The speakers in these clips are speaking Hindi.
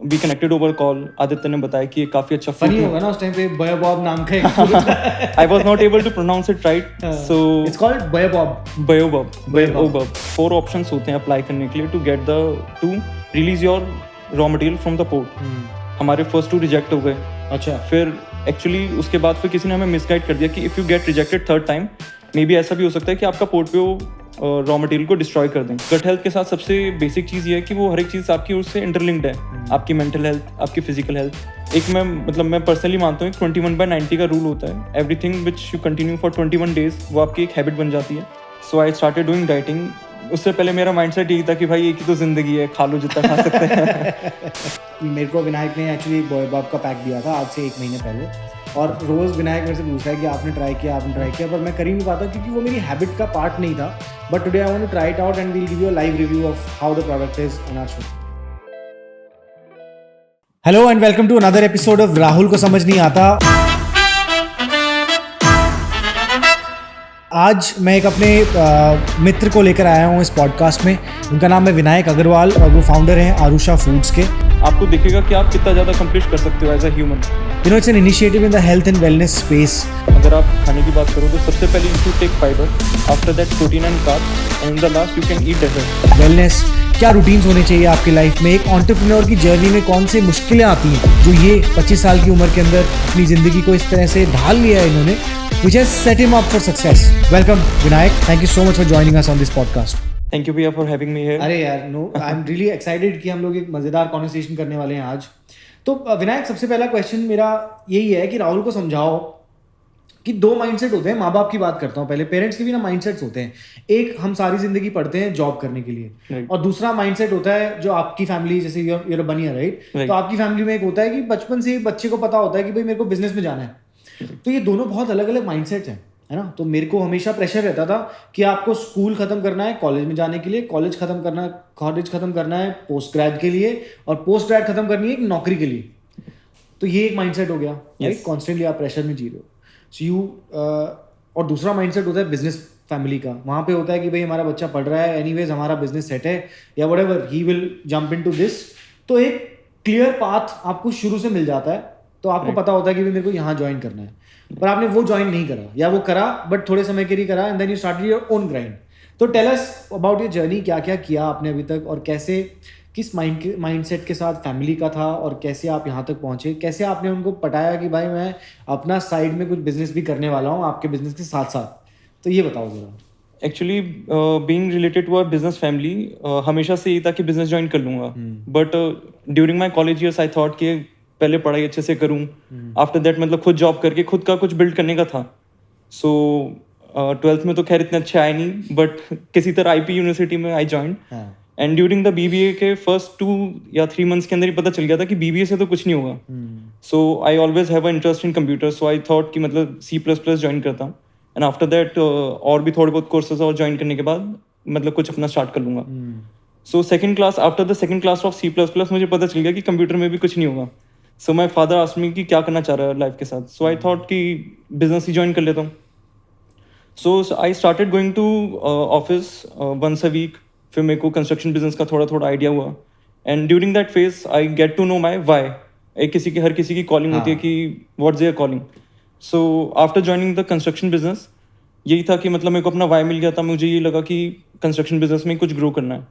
We connected over call. Aditya ने बताया कि ये काफी अच्छा फनी होगा ना उस टाइम पे बयोबॉब नाम का एक I was not able to pronounce it right, so it's called baobab. Baobab 4 options होते हैं अप्लाई करने के लिए to get the to release your raw material from the port. हमारे फर्स्ट 2 रिजेक्ट हो गए। अच्छा, फिर एक्चुअली उसके बाद फिर किसी ने हमें मिसगाइड कर दिया कि if you get rejected third time may be ऐसा भी हो सकता है कि आपका पोर्ट पे वो रॉ मटेरियल को डिस्ट्रॉय कर दें। गट हेल्थ के साथ सबसे बेसिक चीज़ ये है कि वो हर एक चीज़ आपकी उससे इंटरलिंक्ड है। आपकी मेंटल हेल्थ, आपकी फिजिकल हेल्थ। एक मैं पर्सनली मानता हूँ 21/90 का रूल होता है। Everything which you continue for 21 days वो आपकी एक हैबिट बन जाती है। सो आई स्टार्टेड डूइंग डाइटिंग। उससे पहले मेरा माइंडसेट यही था कि भाई एक ही तो जिंदगी है, खा लो जितना खा सकते हैं। मेरे को विनायक ने एक्चुअली बॉयबॉब का पैक दिया था आज से 1 महीने पहले, और रोज़ विनायक मेरे से पूछता है कि आपने ट्राई किया, पर मैं कर ही नहीं पाता क्योंकि वो मेरी हैबिट का पार्ट नहीं था। But today I want to try it out and we'll give you a live review of how the product is on our show. Hello and welcome to another episode of Rahul को समझ नहीं आता। आज मैं एक अपने मित्र को लेकर आया हूँ इस पॉडकास्ट में। उनका नाम है विनायक अग्रवाल और वो फाउंडर हैं आरुषा फूड्स के। आपको दिखेगा कि आप कितना ज़्यादा कंप्लीट कर सकते हो as a human. You know it's an initiative in the health and wellness space. अगर आप खाने की बात करो तो सबसे पहले you take fibre, after that protein and carbs, and in the last you can eat dessert. Wellness, क्या रूटीन्स होने चाहिए आपकी लाइफ में? एक एंटरप्रेन्योर की जर्नी में कौन सी मुश्किलें आती हैं जो ये 25 साल की उम्र के अंदर अपनी जिंदगी को इस तरह से ढाल लिया है इन्होंने, which has set him up for success. Welcome Vinayak, thank you so much for joining us on this podcast. Thank you भैया for having me here. अरे यार no, I'm really excited कि हम लोग एक मज़ेदार कॉन्वर्सेशन करने वाले हैं आज। तो विनायक, सबसे पहला क्वेश्चन मेरा यही है कि राहुल को समझाओ कि 2 माइंडसेट होते हैं। माँ बाप की बात करता हूँ पहले, पेरेंट्स के भी ना माइंडसेट्स होते हैं। एक, हम सारी जिंदगी पढ़ते हैं जॉब करने के लिए, Right. और दूसरा माइंडसेट होता है जो आपकी फैमिली, जैसे यूर बनिया राइट, तो आपकी फैमिली में एक होता है कि बचपन से ही बच्चे को पता होता है कि भाई मेरे को बिजनेस में जाना है। तो ये दोनों बहुत अलग अलग माइंडसेट्स हैं, है ना। तो मेरे को हमेशा प्रेशर रहता था कि आपको स्कूल खत्म करना है कॉलेज में जाने के लिए, कॉलेज खत्म करना है पोस्ट ग्रेड के लिए, और पोस्ट ग्रेड खत्म करनी है एक नौकरी के लिए। तो ये एक माइंडसेट हो गया, राइट। कॉन्स्टेंटली आप प्रेशर में जी रहे हो। सो यू और दूसरा माइंडसेट होता है बिजनेस फैमिली का। वहाँ पे होता है कि भाई हमारा बच्चा पढ़ रहा है, एनीवेज हमारा बिजनेस सेट है, या whatever he will jump into this. तो एक क्लियर पाथ आपको शुरू से मिल जाता है, तो आपको पता होता है कि मेरे को यहाँ ज्वाइन करना है। पर आपने वो ज्वाइन नहीं करा, या वो करा बट थोड़े समय के लिए करा, and then you started your own grind. तो tell us about your journey, क्या क्या किया आपने अभी तक, और कैसे, किस माइंडसेट के साथ फैमिली का था, और कैसे आप यहाँ तक पहुँचे, कैसे आपने उनको पटाया कि भाई मैं अपना साइड में कुछ बिजनेस भी करने वाला हूँ आपके बिजनेस के साथ साथ। तो ये बताओ जरा। Actually being related to a business family, हमेशा से यही था कि बिजनेस ज्वाइन कर लूँगा। But during my college years I thought कि पहले पढ़ाई अच्छे से करूँ, आफ्टर दैट मतलब खुद जॉब करके खुद का कुछ बिल्ड करने का था। सो 12th में तो खैर इतने अच्छे आए नहीं, बट किसी तरह IP यूनिवर्सिटी में I join. And during the BBA के फर्स्ट 2 या 3 मंथ्स के अंदर ही पता चल गया था कि BBA से तो कुछ नहीं होगा। So I always have a interest in computer, so I thought कि मतलब C++ ज्वाइन करता हूँ, एंड आफ्टर दैट और भी थोड़े बहुत कोर्सेज और ज्वाइन करने के बाद मतलब कुछ अपना स्टार्ट कर लूँगा। So after the second class of C++ मुझे पता चल गया कि कंप्यूटर में भी कुछ नहीं होगा। सो माई फादर आस्क्ड मी कि क्या करना चाह रहा है लाइफ के साथ। सो आई थॉट कि बिजनेस ही ज्वाइन कर लेता हूँ। So I started going to office once a week. फिर मेरे को कंस्ट्रक्शन बिजनेस का थोड़ा थोड़ा आइडिया हुआ, and during that phase I get to know my why. हर किसी की कॉलिंग होती है कि what's their calling. So after joining the construction business यही था कि मतलब मेरे को अपना वाई मिल गया था। मुझे ये लगा कि कंस्ट्रक्शन बिजनेस में कुछ ग्रो करना है।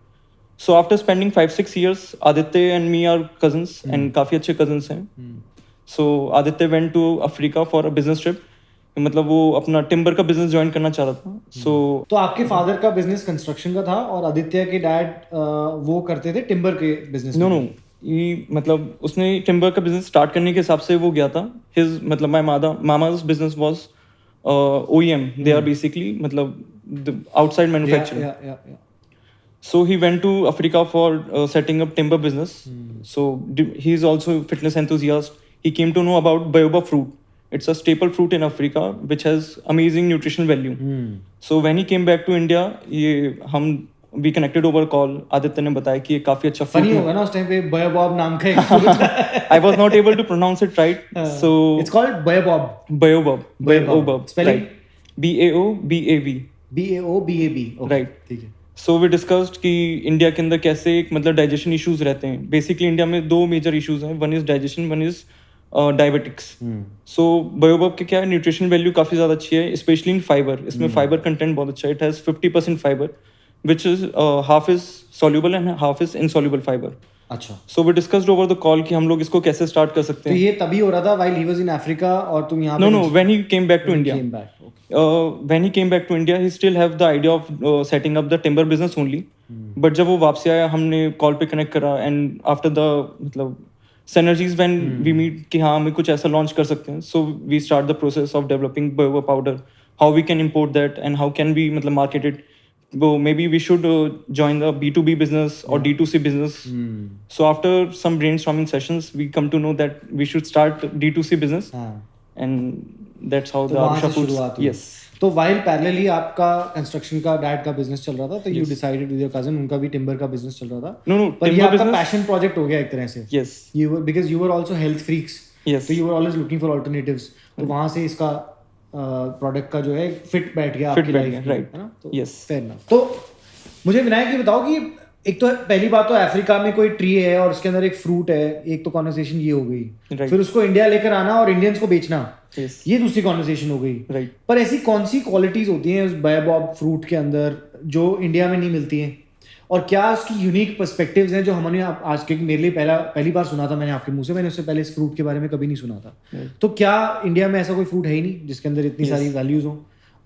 So after spending 5-6 years, Aditya and me are cousins, and काफ़ी अच्छे कजन्स हैं। So Aditya went to Africa for a business trip, मतलब वो अपना टिम्बर का बिजनेस ज्वाइन करना चाह रहा था। तो आपके फादर का बिजनेस कंस्ट्रक्शन का था, और आदित्य के डैड वो करते थे टिम्बर के बिजनेस? नो, ये मतलब उसने टिम्बर का बिजनेस स्टार्ट करने के हिसाब से वो गया था। हिज मतलब माय मामा's business was OEM, they are basically मतलब outside manufacturing. So he went to Africa for setting up timber business. So he is also a fitness enthusiast. He came to know about baobab fruit. It's a staple fruit in Africa which has amazing nutritional value. So when he came back to India, we connected over call. Aditya ने बताया कि ये काफी अच्छा fruit है। फनी होगा ना उस टाइम पे baobab नाम का एक I was not able to pronounce it right. So it's called baobab. Baobab. Spelling? BAOBAB. BAOBAB. Right. ठीक है। सो वी डिस्कस्ड कि इंडिया के अंदर कैसे एक मतलब डाइजेशन इश्यूज रहते हैं. बेसिकली इंडिया में 2 मेजर इश्यूज हैं. One is digestion, one is diabetics. So baobab के क्या है, न्यूट्रिशन वैल्यू काफ़ी ज़्यादा अच्छी है, स्पेशली इन फाइबर. इसमें फाइबर कंटेंट बहुत अच्छा है. It has 50% fiber which is half is soluble and half is insoluble fiber. अच्छा. So we discussed over the call कि हम लोग इसको कैसे स्टार्ट कर सकते तो हैं. ये तभी हो रहा था while he was in Africa और तुम यहाँ No, पे no, when he came back to when he India. came back. Okay. When he came back to India, he still have the idea of setting up the timber business only. But जब वो वापसी आया, हमने कॉल पे कनेक्ट करा and after the मतलब synergies when we meet कि हाँ हमें कुछ ऐसा लॉन्च कर सकते हैं. So we start the process of developing baobab powder, how we can import that and how can we मतलब market it. So maybe we should join the B2B business or D2C business. So after some brainstorming sessions, we come to know that we should start D2C business. हाँ. And that's how तो the वहाँ Arusha से Foods. शुरुआत हुई. Yes. तो while parallelly आपका कंस्ट्रक्शन का डैड का बिजनेस चल रहा था, तो you Yes. Decided with your cousin, उनका भी टिम्बर का बिजनेस चल रहा था. No, no, पर ये timber आपका business. पैशन प्रोजेक्ट हो गया एक तरह से. Yes. You were because you were also health freaks. Yes. तो you were always looking for alternatives. तो वहाँ से इसका प्रोडक्ट का जो है फिट बैठ गया Fit आपकी बैठ लाइफ गया, में, right. है ना? तो Yes. fair enough. तो मुझे विनायक ये बताओ कि एक तो पहली बात तो अफ्रीका में कोई ट्री है और उसके अंदर एक फ्रूट है, एक तो कॉन्वर्सेशन ये हो गई. Right. फिर उसको इंडिया लेकर आना और इंडियंस को बेचना, Yes. ये दूसरी कॉन्वर्सेशन हो गई. Right. पर ऐसी कौन सी क्वालिटीज होती हैं उस बायोबब फ्रूट के अंदर जो इंडिया में नहीं मिलती हैं, और क्या उसकी यूनिक पर्सपेक्टिव्स हैं जो हमने आज के मेरे लिए पहली बार सुना था मैंने आपके मुंह से. मैंने उससे पहले इस फ्रूट के बारे में कभी नहीं सुना था. तो क्या इंडिया में ऐसा कोई फ्रूट है ही नहीं जिसके अंदर इतनी सारी वैल्यूज हो,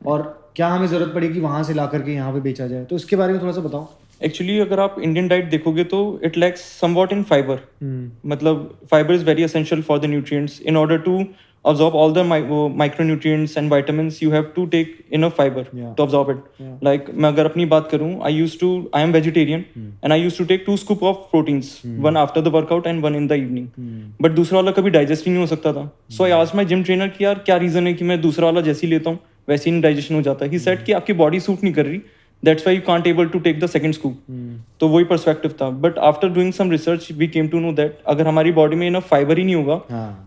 और क्या हमें जरूरत पड़ेगी वहां से ला करके यहाँ पे बेचा जाए? तो इसके बारे में थोड़ा सा बताओ. एक्चुअली अगर आप इंडियन डाइट देखोगे तो it lacks somewhat in fiber. मतलब fiber is very essential for the nutrients. In order to absorb all the micronutrients and vitamins, you have to take enough fiber to absorb it. Like मैं अगर अपनी बात करूँ, I am vegetarian and I used to take 2 scoop of proteins, one after the workout and one in the evening. But दूसरा वाला कभी डाइजेस्ट ही नहीं हो सकता था. So I asked my gym trainer कि यार क्या रीज़न है कि मैं दूसरा वाला जैसे ही लेता हूँ वैसे ही डाइजेशन हो जाता है. He said कि आपकी बॉडी सूट नहीं कर रही, that's why you can't able to take the second scoop. तो वही पर्सपेक्टिव था. But after doing some research we came to know that अगर हमारी बॉडी में इनफ फाइबर ही नहीं होगा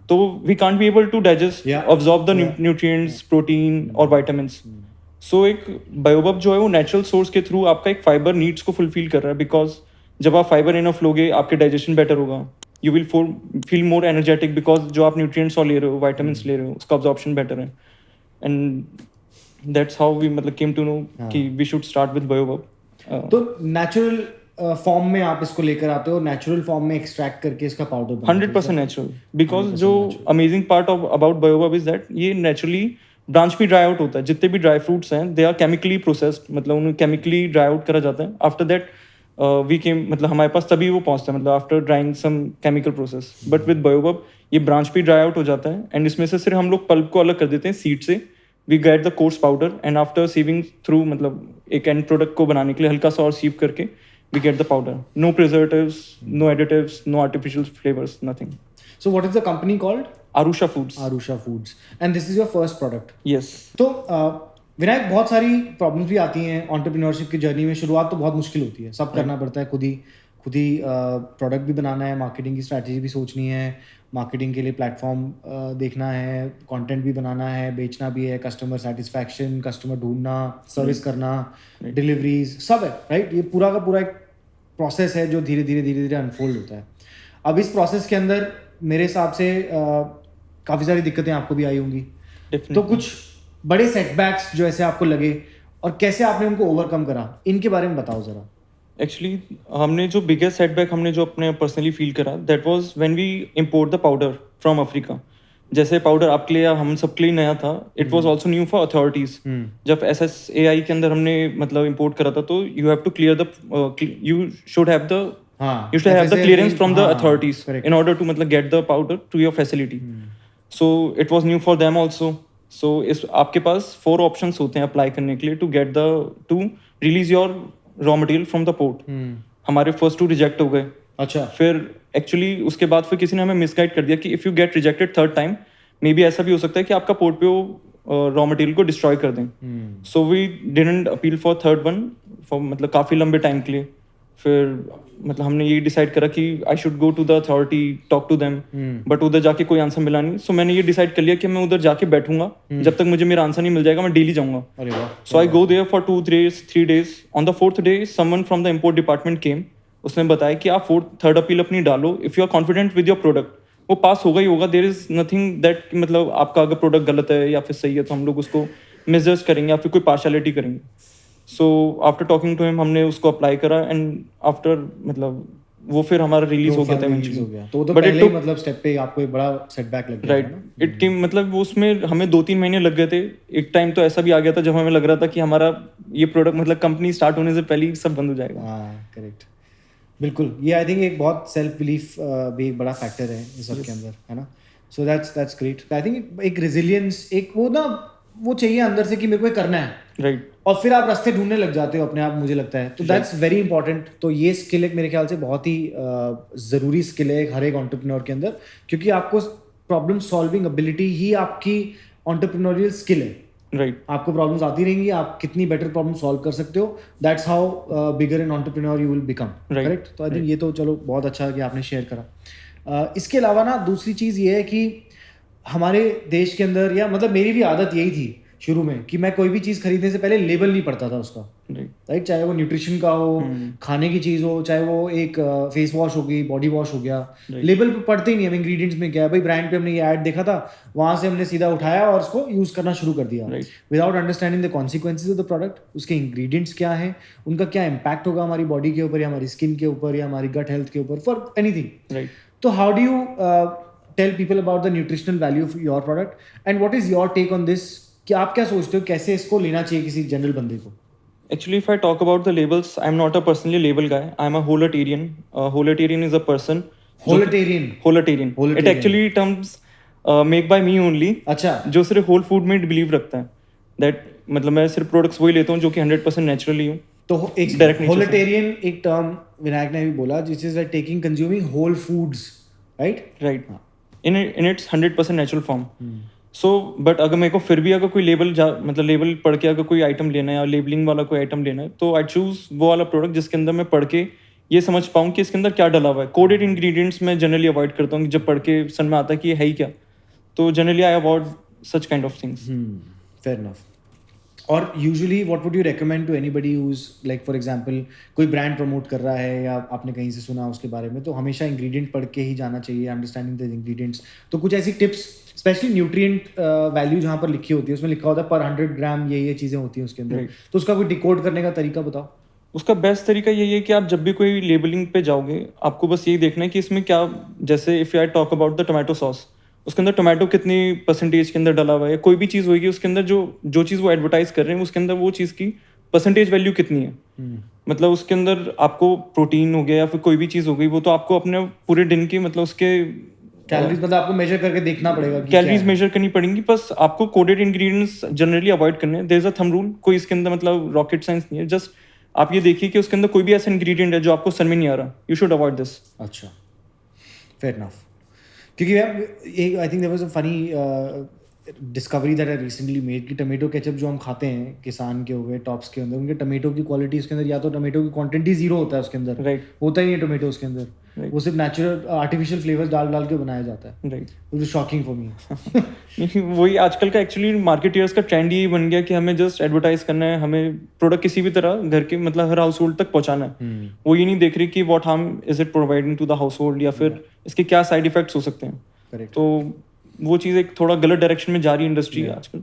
तो we can't be able to digest absorb the nutrients, protein और विटामिन्स. सो एक बायोबब जो है वो नेचुरल सोर्स के थ्रू आपका एक फाइबर नीड्स को फुलफिल कर रहा है. बिकॉज जब आप फाइबर इनफ लोगे आपके डाइजेशन बेटर होगा, you will feel more energetic because जो आप न्यूट्रिएंट्स और ले रहे हो, विटामिन्स ले रहे हो, उसका अब्जॉर्प्शन बेटर है. एंड that's how we मतलब came to know कि we should start with baobab. तो नेचुरल फॉर्म में आप इसको लेकर आते हो, नेचुरल फॉर्म में एक्सट्रैक्ट करके इसका पाउडर बनाते हो. 100% नेचुरल. बिकॉज जो amazing part of about baobab is that ये नेचुरली ब्रांच भी ड्राई आउट होता है. जितने भी ड्राई फ्रूट्स हैं दे आर केमिकली प्रोसेस्ड, मतलब उन्हें केमिकली ड्राई आउट करा जाता है. आफ्टर दैट वी केम मतलब हमारे पास तभी वो पहुंचता है, मतलब after drying some chemical process. But with baobab ये ब्रांच भी ड्राई आउट हो जाता है एंड इसमें से सिर्फ हम लोग पल्प को अलग कर देते हैं सीड से. We get the coarse powder and after sieving through मतलब एक एंड प्रोडक्ट को बनाने के लिए हल्का सा और सीव करके we get the powder. No preservatives, no additives, no artificial flavours, nothing. So what is the company called? Arusha Foods. Arusha Foods. And this is your first product. Yes. तो विनायक बहुत सारी प्रॉब्लम्स भी आती हैं एंटरप्रेन्योरशिप की जर्नी में. शुरुआत तो बहुत मुश्किल होती है, सब करना पड़ता है खुद ही प्रोडक्ट भी बनाना है, मार्केटिंग की स्ट्रैटेजी भी सोचनी है, मार्केटिंग के लिए प्लेटफॉर्म देखना है, कंटेंट भी बनाना है, बेचना भी है, कस्टमर सेटिस्फैक्शन, कस्टमर ढूंढना, सर्विस करना, डिलीवरीज, सब है. राइट. ये पूरा का पूरा एक प्रोसेस है जो धीरे धीरे अनफोल्ड होता है. अब इस प्रोसेस के अंदर मेरे हिसाब से काफ़ी सारी दिक्कतें आपको भी आई होंगी. तो कुछ बड़े सेटबैक्स जो ऐसे आपको लगे और कैसे आपने उनको ओवरकम करा, इनके बारे में बताओ ज़रा. एक्चुअली हमने जो बिगेस्ट सेटबैक हमने जो अपने पर्सनली फील करा that was when we import the powder from Africa. जैसे पाउडर आपके लिए हम सबके लिए नया था, it was also new for authorities. जब SSAI के अंदर हमने मतलब इंपोर्ट करा था तो you have to clear the you should have the clearance from the authorities in order to मतलब get the powder to your facility. So it was new for them also. So इस आपके पास 4 ऑप्शंस होते हैं अप्लाई करने के लिए to get the to release your raw material from the port. हमारे फर्स्ट 2 रिजेक्ट हो गए. अच्छा. फिर एक्चुअली उसके बाद फिर किसी ने हमें मिसगाइड कर दिया कि if you get rejected 3rd time may be ऐसा भी हो सकता है कि आपका पोर्ट पे वो रॉ मटेरियल को डिस्ट्रॉय कर दें. So we didn't appeal for 3rd one for मतलब काफ़ी लंबे टाइम के लिए. फिर मतलब हमने ये डिसाइड करा कि I should go to the authority, talk to them, but उधर जाके कोई आंसर मिला नहीं. सो मैंने ये डिसाइड कर लिया कि मैं उधर जाके बैठूंगा, जब तक मुझे मेरा आंसर नहीं मिल जाएगा मैं डेली जाऊंगा. अरे वाह. So I go there for 2 days. On the 4th day someone from the import department came. उसने बताया कि आप थर्ड अपील अपनी डालो, if you are confident with your product, वो पास होगा ही होगा. देयर इज नथिंग दैट, मतलब आपका अगर प्रोडक्ट गलत है या फिर सही है तो हम लोग उसको मिसजज करेंगे या फिर कोई पार्शलिटी करेंगे. So after talking to him हमने उसको अप्लाई करा एंड आफ्टर मतलब वो फिर हमारा रिलीज हो गया था release हो गया. तो वो तो बट पहले इट ही टुक मतलब स्टेप पे आपको एक बड़ा सेटबैक लग गया राइट. था ना. इट केम मतलब वो उसमें हमें 2-3 महीने लग गए थे. एक टाइम तो ऐसा भी आ गया था जब हमें लग रहा था कि हमारा ये प्रोडक्ट मतलब कंपनी स्टार्ट होने से पहले ही सब बंद हो जाएगा. हाँ करेक्ट. बिल्कुल. ये आई थिंक एक बहुत सेल्फ बिलीफ भी एक बड़ा फैक्टर है इस सब के अंदर, है ना. So that's great. I think एक रेजिलियंस, एक वो ना वो चाहिए अंदर से कि मेरे को ये करना है, राइट. और फिर आप रास्ते ढूंढने लग जाते हो अपने आप, मुझे लगता है. तो दैट्स वेरी इंपॉर्टेंट. तो ये स्किल एक मेरे ख्याल से बहुत ही ज़रूरी स्किल है हर एक एंटरप्रेन्योर के अंदर, क्योंकि आपको प्रॉब्लम सॉल्विंग एबिलिटी ही आपकी एंटरप्रेन्योरियल स्किल है. राइट. आपको प्रॉब्लम्स आती रहेंगी, आप कितनी बेटर प्रॉब्लम सॉल्व कर सकते हो, that's how bigger an entrepreneur you will become. Correct. तो आई थिंक ये तो चलो बहुत अच्छा है कि आपने शेयर करा. इसके अलावा ना दूसरी चीज़ ये है कि हमारे देश के अंदर, या मतलब मेरी भी आदत यही थी शुरू में, कि मैं कोई भी चीज़ खरीदने से पहले लेबल नहीं पढ़ता था उसका. राइट. चाहे वो न्यूट्रिशन का हो, खाने की चीज़ हो, चाहे वो एक फेस वॉश हो गई, बॉडी वॉश हो गया, लेबल पे पढ़ते ही नहीं हम. इंग्रेडिएंट्स में क्या है भाई, ब्रांड पे हमने ये ऐड देखा था, वहाँ से हमने सीधा उठाया और उसको यूज़ करना शुरू कर दिया without understanding the consequences of the product. उसके इंग्रेडिएंट्स क्या हैं, उनका क्या इम्पैक्ट होगा हमारी बॉडी के ऊपर या हमारी स्किन के ऊपर या हमारी गट हेल्थ के ऊपर, फॉर एनीथिंग. राइट. तो how do you tell people about the nutritional value of your product and what is your take on this, कि आप क्या सोचते हो कैसे इसको लेना चाहिए किसी जनरल बंदे को? Actually, if I talk about the labels, I'm not a personally label guy. I'm a holetarian. Holetarian is a person. Holetarian. Holetarian. It actually terms made by me only. अच्छा. जो सिर्फ होल फूड में बिलीव रखता है. That मतलब मैं सिर्फ प्रोडक्ट्स वही लेता हूँ जो कि 100% नेचुरली हूँ. तो एक होलेटेरियन एक टर्म विनायक ने भी बोला, this is like taking consuming whole foods, right. Right. In its 100% natural form. So but अगर मेरे को फिर भी अगर कोई मतलब लेबल पढ़ के अगर कोई आइटम लेना है या लेबलिंग वाला कोई आइटम लेना है, तो आई चूज वो वाला प्रोडक्ट जिसके अंदर मैं पढ़ के ये समझ पाऊँ कि इसके अंदर क्या डला हुआ है. कोडेड इंग्रेडिएंट्स मैं जनरली अवॉइड करता हूँ, जब पढ़ के समझ में आता है कि ये है ही क्या. तो generally I avoid such kind of things. Fair enough. और usually what would you recommend to anybody who is like for example कोई ब्रांड प्रमोट कर रहा है या आपने कहीं से सुना उसके बारे में, तो हमेशा इंग्रेडिएंट पढ़ के ही जाना चाहिए, अंडरस्टैंडिंग द इंग्रेडिएंट्स. तो कुछ ऐसी टिप्स, स्पेशली न्यूट्रिएंट वैल्यू जहाँ पर लिखी होती है, उसमें लिखा होता है पर 100 ग्राम ये चीज़ें होती हैं उसके अंदर, तो उसका कोई डिकोड करने का तरीका बताओ. उसका बेस्ट तरीका यही है कि आप जब भी कोई लेबलिंग पे जाओगे, आपको बस यही देखना है कि इसमें क्या, जैसे if I talk about the tomato sauce, उसके अंदर टोमेटो कितनी परसेंटेज के अंदर डला हुआ है. कोई भी चीज़ होगी उसके अंदर जो चीज़ वो एडवर्टाइज कर रहे हैं उसके अंदर वो चीज़ की परसेंटेज वैल्यू कितनी है. मतलब उसके अंदर आपको प्रोटीन हो गया या फिर कोई भी चीज़ हो गई, वो तो आपको अपने पूरे दिन की मतलब उसके कैलोरीज मतलब आपको मेजर करके देखना पड़ेगा, कैलोरीज मेजर करनी पड़ेंगी. बस आपको कोडेड इंग्रेडिएंट्स जनरली अवॉइड करने हैं. There is a thumb rule. कोई इसके अंदर मतलब रॉकेट साइंस नहीं है. जस्ट आप ये देखिए कि उसके अंदर कोई भी ऐसा इंग्रेडिएंट है जो आपको समझ में नहीं आ रहा, यू शुड अवॉइड दिस. अच्छा, फेयर इनफ. क्योंकि I think there was a funny discovery that I recently made कि टमेटो केचप जो हम खाते हैं, किसान के हो गए, टॉप्स के अंदर, उनके टमेटो की क्वालिटी उसके अंदर, या तो टमेटो की क्वांटिटी 0 होता है उसके अंदर, राइट. होता ही नहीं है टमेटो उसके अंदर. वो सिर्फ नेचुरल आर्टिफिशियल फ्लेवर्स डाल के बनाया जाता है. राइट. वो तो शॉकिंग फॉर मी. वही आजकल का एक्चुअली मार्केटियर्स का ट्रेंड यही बन गया कि हमें जस्ट एडवर्टाइज करना है, हमें प्रोडक्ट किसी भी तरह घर के मतलब हर हाउस होल्ड तक पहुंचाना है. वो ये नहीं देख रही कि what harm is it providing to the household, या फिर इसके क्या साइड इफेक्ट्स हो सकते हैं. करेक्ट. तो वो चीज़ एक थोड़ा गलत डायरेक्शन में जा रही है इंडस्ट्री आजकल.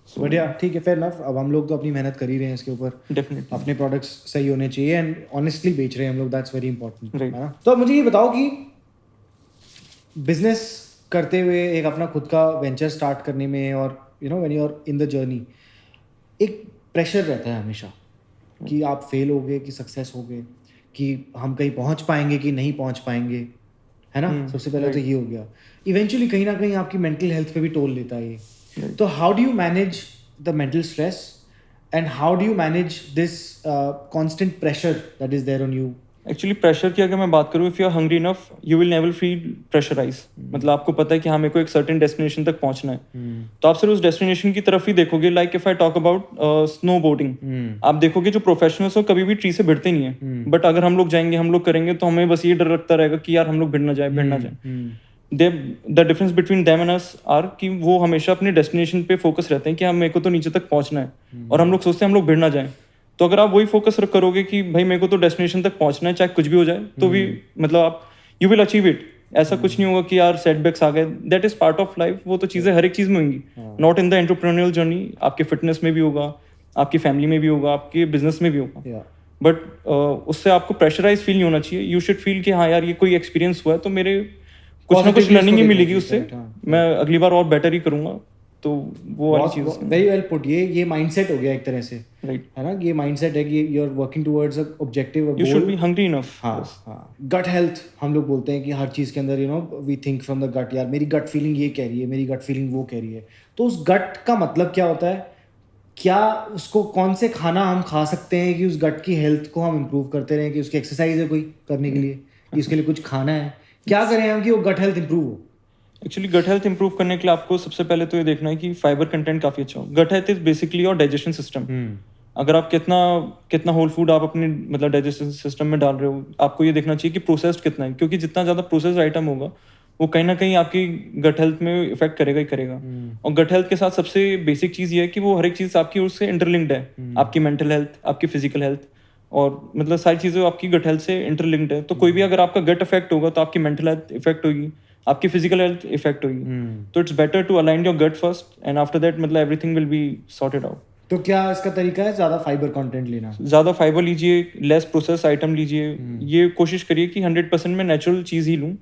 बढ़िया, ठीक है, फेयर इनफ. अब हम लोग तो अपनी मेहनत कर ही रहे हैं इसके ऊपर, डेफिनेटली अपने प्रोडक्ट्स सही होने चाहिए एंड ऑनेस्टली बेच रहे हैं हम लोग, दैट्स वेरी इंपॉर्टेंट, Right. है ना. तो अब मुझे ये बताओ कि बिजनेस करते हुए एक अपना खुद का वेंचर स्टार्ट करने में, और you know when you are in the journey, एक प्रेशर रहता है हमेशा कि आप फेल हो गए कि सक्सेस हो गए, कि हम कहीं पहुंच पाएंगे कि नहीं पहुंच पाएंगे, है ना. सबसे पहले तो ये हो गया. इवेंचुअली कहीं ना कहीं आपकी मेंटल हेल्थ पे भी टोल लेता है ये. तो how do you manage the mental stress and how do you manage this constant pressure that is there on you? Actually pressure की अगर मैं बात करूँ, if you are hungry enough you will never feel pressurise. मतलब आपको पता है कि हाँ मेरे को एक सर्टेन डेस्टिनेशन तक पहुंचना है, तो आप सिर्फ उस डेस्टिनेशन की तरफ ही देखोगे. Like if I talk about snow boarding, आप देखोगे जो प्रोफेशनल्स हो कभी भी ट्री से भिड़ते नहीं है. बट अगर हम लोग जाएंगे, हम लोग करेंगे, तो हमें बस ये डर लगता रहेगा कि यार हम लोग भिड़ ना जाए. The difference between them and us are कि वो हमेशा अपने डेस्टिनेशन पे फोकस रहते हैं कि हाँ मेरे को तो नीचे तक पहुंचना है, और हम लोग सोचते हैं हम लोग भिड़ ना जाए. तो अगर आप वही फोकस करोगे कि भाई मेरे को तो डेस्टिनेशन तक पहुंचना है चाहे कुछ भी हो जाए, तो भी मतलब आप यू विल अचीव इट. ऐसा कुछ नहीं होगा कि यार सेटबैक्स आ गए, that is part of life. वो तो चीज़ें हर एक चीज़ में होंगी, not in the entrepreneurial journey. आपके फिटनेस में भी होगा, आपकी फैमिली में भी होगा, आपके बिजनेस में भी होगा. बट उससे आपको प्रेशराइज फील नहीं होना चाहिए. यू शुड फील कि हाँ यार ये कोई एक्सपीरियंस हुआ है तो मेरे कुछ ना कुछ लर्निंग ही मिलेगी उससे, मैं अगली बार और बेटर ही करूंगा. तो वो वाली चीज़. Very well put. ये माइंडसेट हो गया एक तरह से, राइट, है ना. ये माइंडसेट है कि you are working towards a objective, you should be hungry enough. हाँ. गट हेल्थ हम लोग बोलते हैं कि हर चीज़ के अंदर we think from the gut. यार मेरी गट फीलिंग ये कह रही है, मेरी गट फीलिंग वो कह रही है. तो उस गट का मतलब क्या होता है? क्या उसको कौन से खाना हम खा सकते हैं कि उस गट की हेल्थ को हम इम्प्रूव करते रहें? कि उसकी एक्सरसाइज है कोई करने के लिए, कि उसके लिए कुछ खाना है, क्या करें हम कि वो गट हेल्थ इम्प्रूव हो? एक्चुअली गट हेल्थ इंप्रूव करने के लिए आपको सबसे पहले तो ये देखना है कि फाइबर कंटेंट काफ़ी अच्छा हो. Gut health is basically your digestion system. अगर आप कितना होल फूड आप अपने मतलब डाइजेशन सिस्टम में डाल रहे हो, आपको ये देखना चाहिए कि प्रोसेस्ड कितना है, क्योंकि जितना ज़्यादा प्रोसेस्ड आइटम होगा वो कहीं ना कहीं आपकी गट हेल्थ में इफेक्ट करेगा ही करेगा. और गट हेल्थ के साथ सबसे बेसिक चीज़ ये है कि वो हर एक चीज़ आपकी उससे इंटरलिंक्ड है. आपकी मेंटल हेल्थ, आपकी फिजिकल हेल्थ, और मतलब सारी चीज़ें आपकी गट हेल्थ से इंटरलिंक्ड है. तो कोई भी अगर आपका गट इफेक्ट होगा तो आपकी मेंटल हेल्थ इफेक्ट होगी, आपकी फिजिकल हेल्थ इफेक्ट होगी. तो it's better to align your gut first and after that मतलब everything will be sorted out. तो क्या इसका तरीका है ज़्यादा फाइबर कंटेंट लेना? ज़्यादा फाइबर लीजिए, लेस प्रोसेस आइटम लीजिए. ये कोशिश करिए कि 100% मैं नेचुरल चीज़ ही लूँ.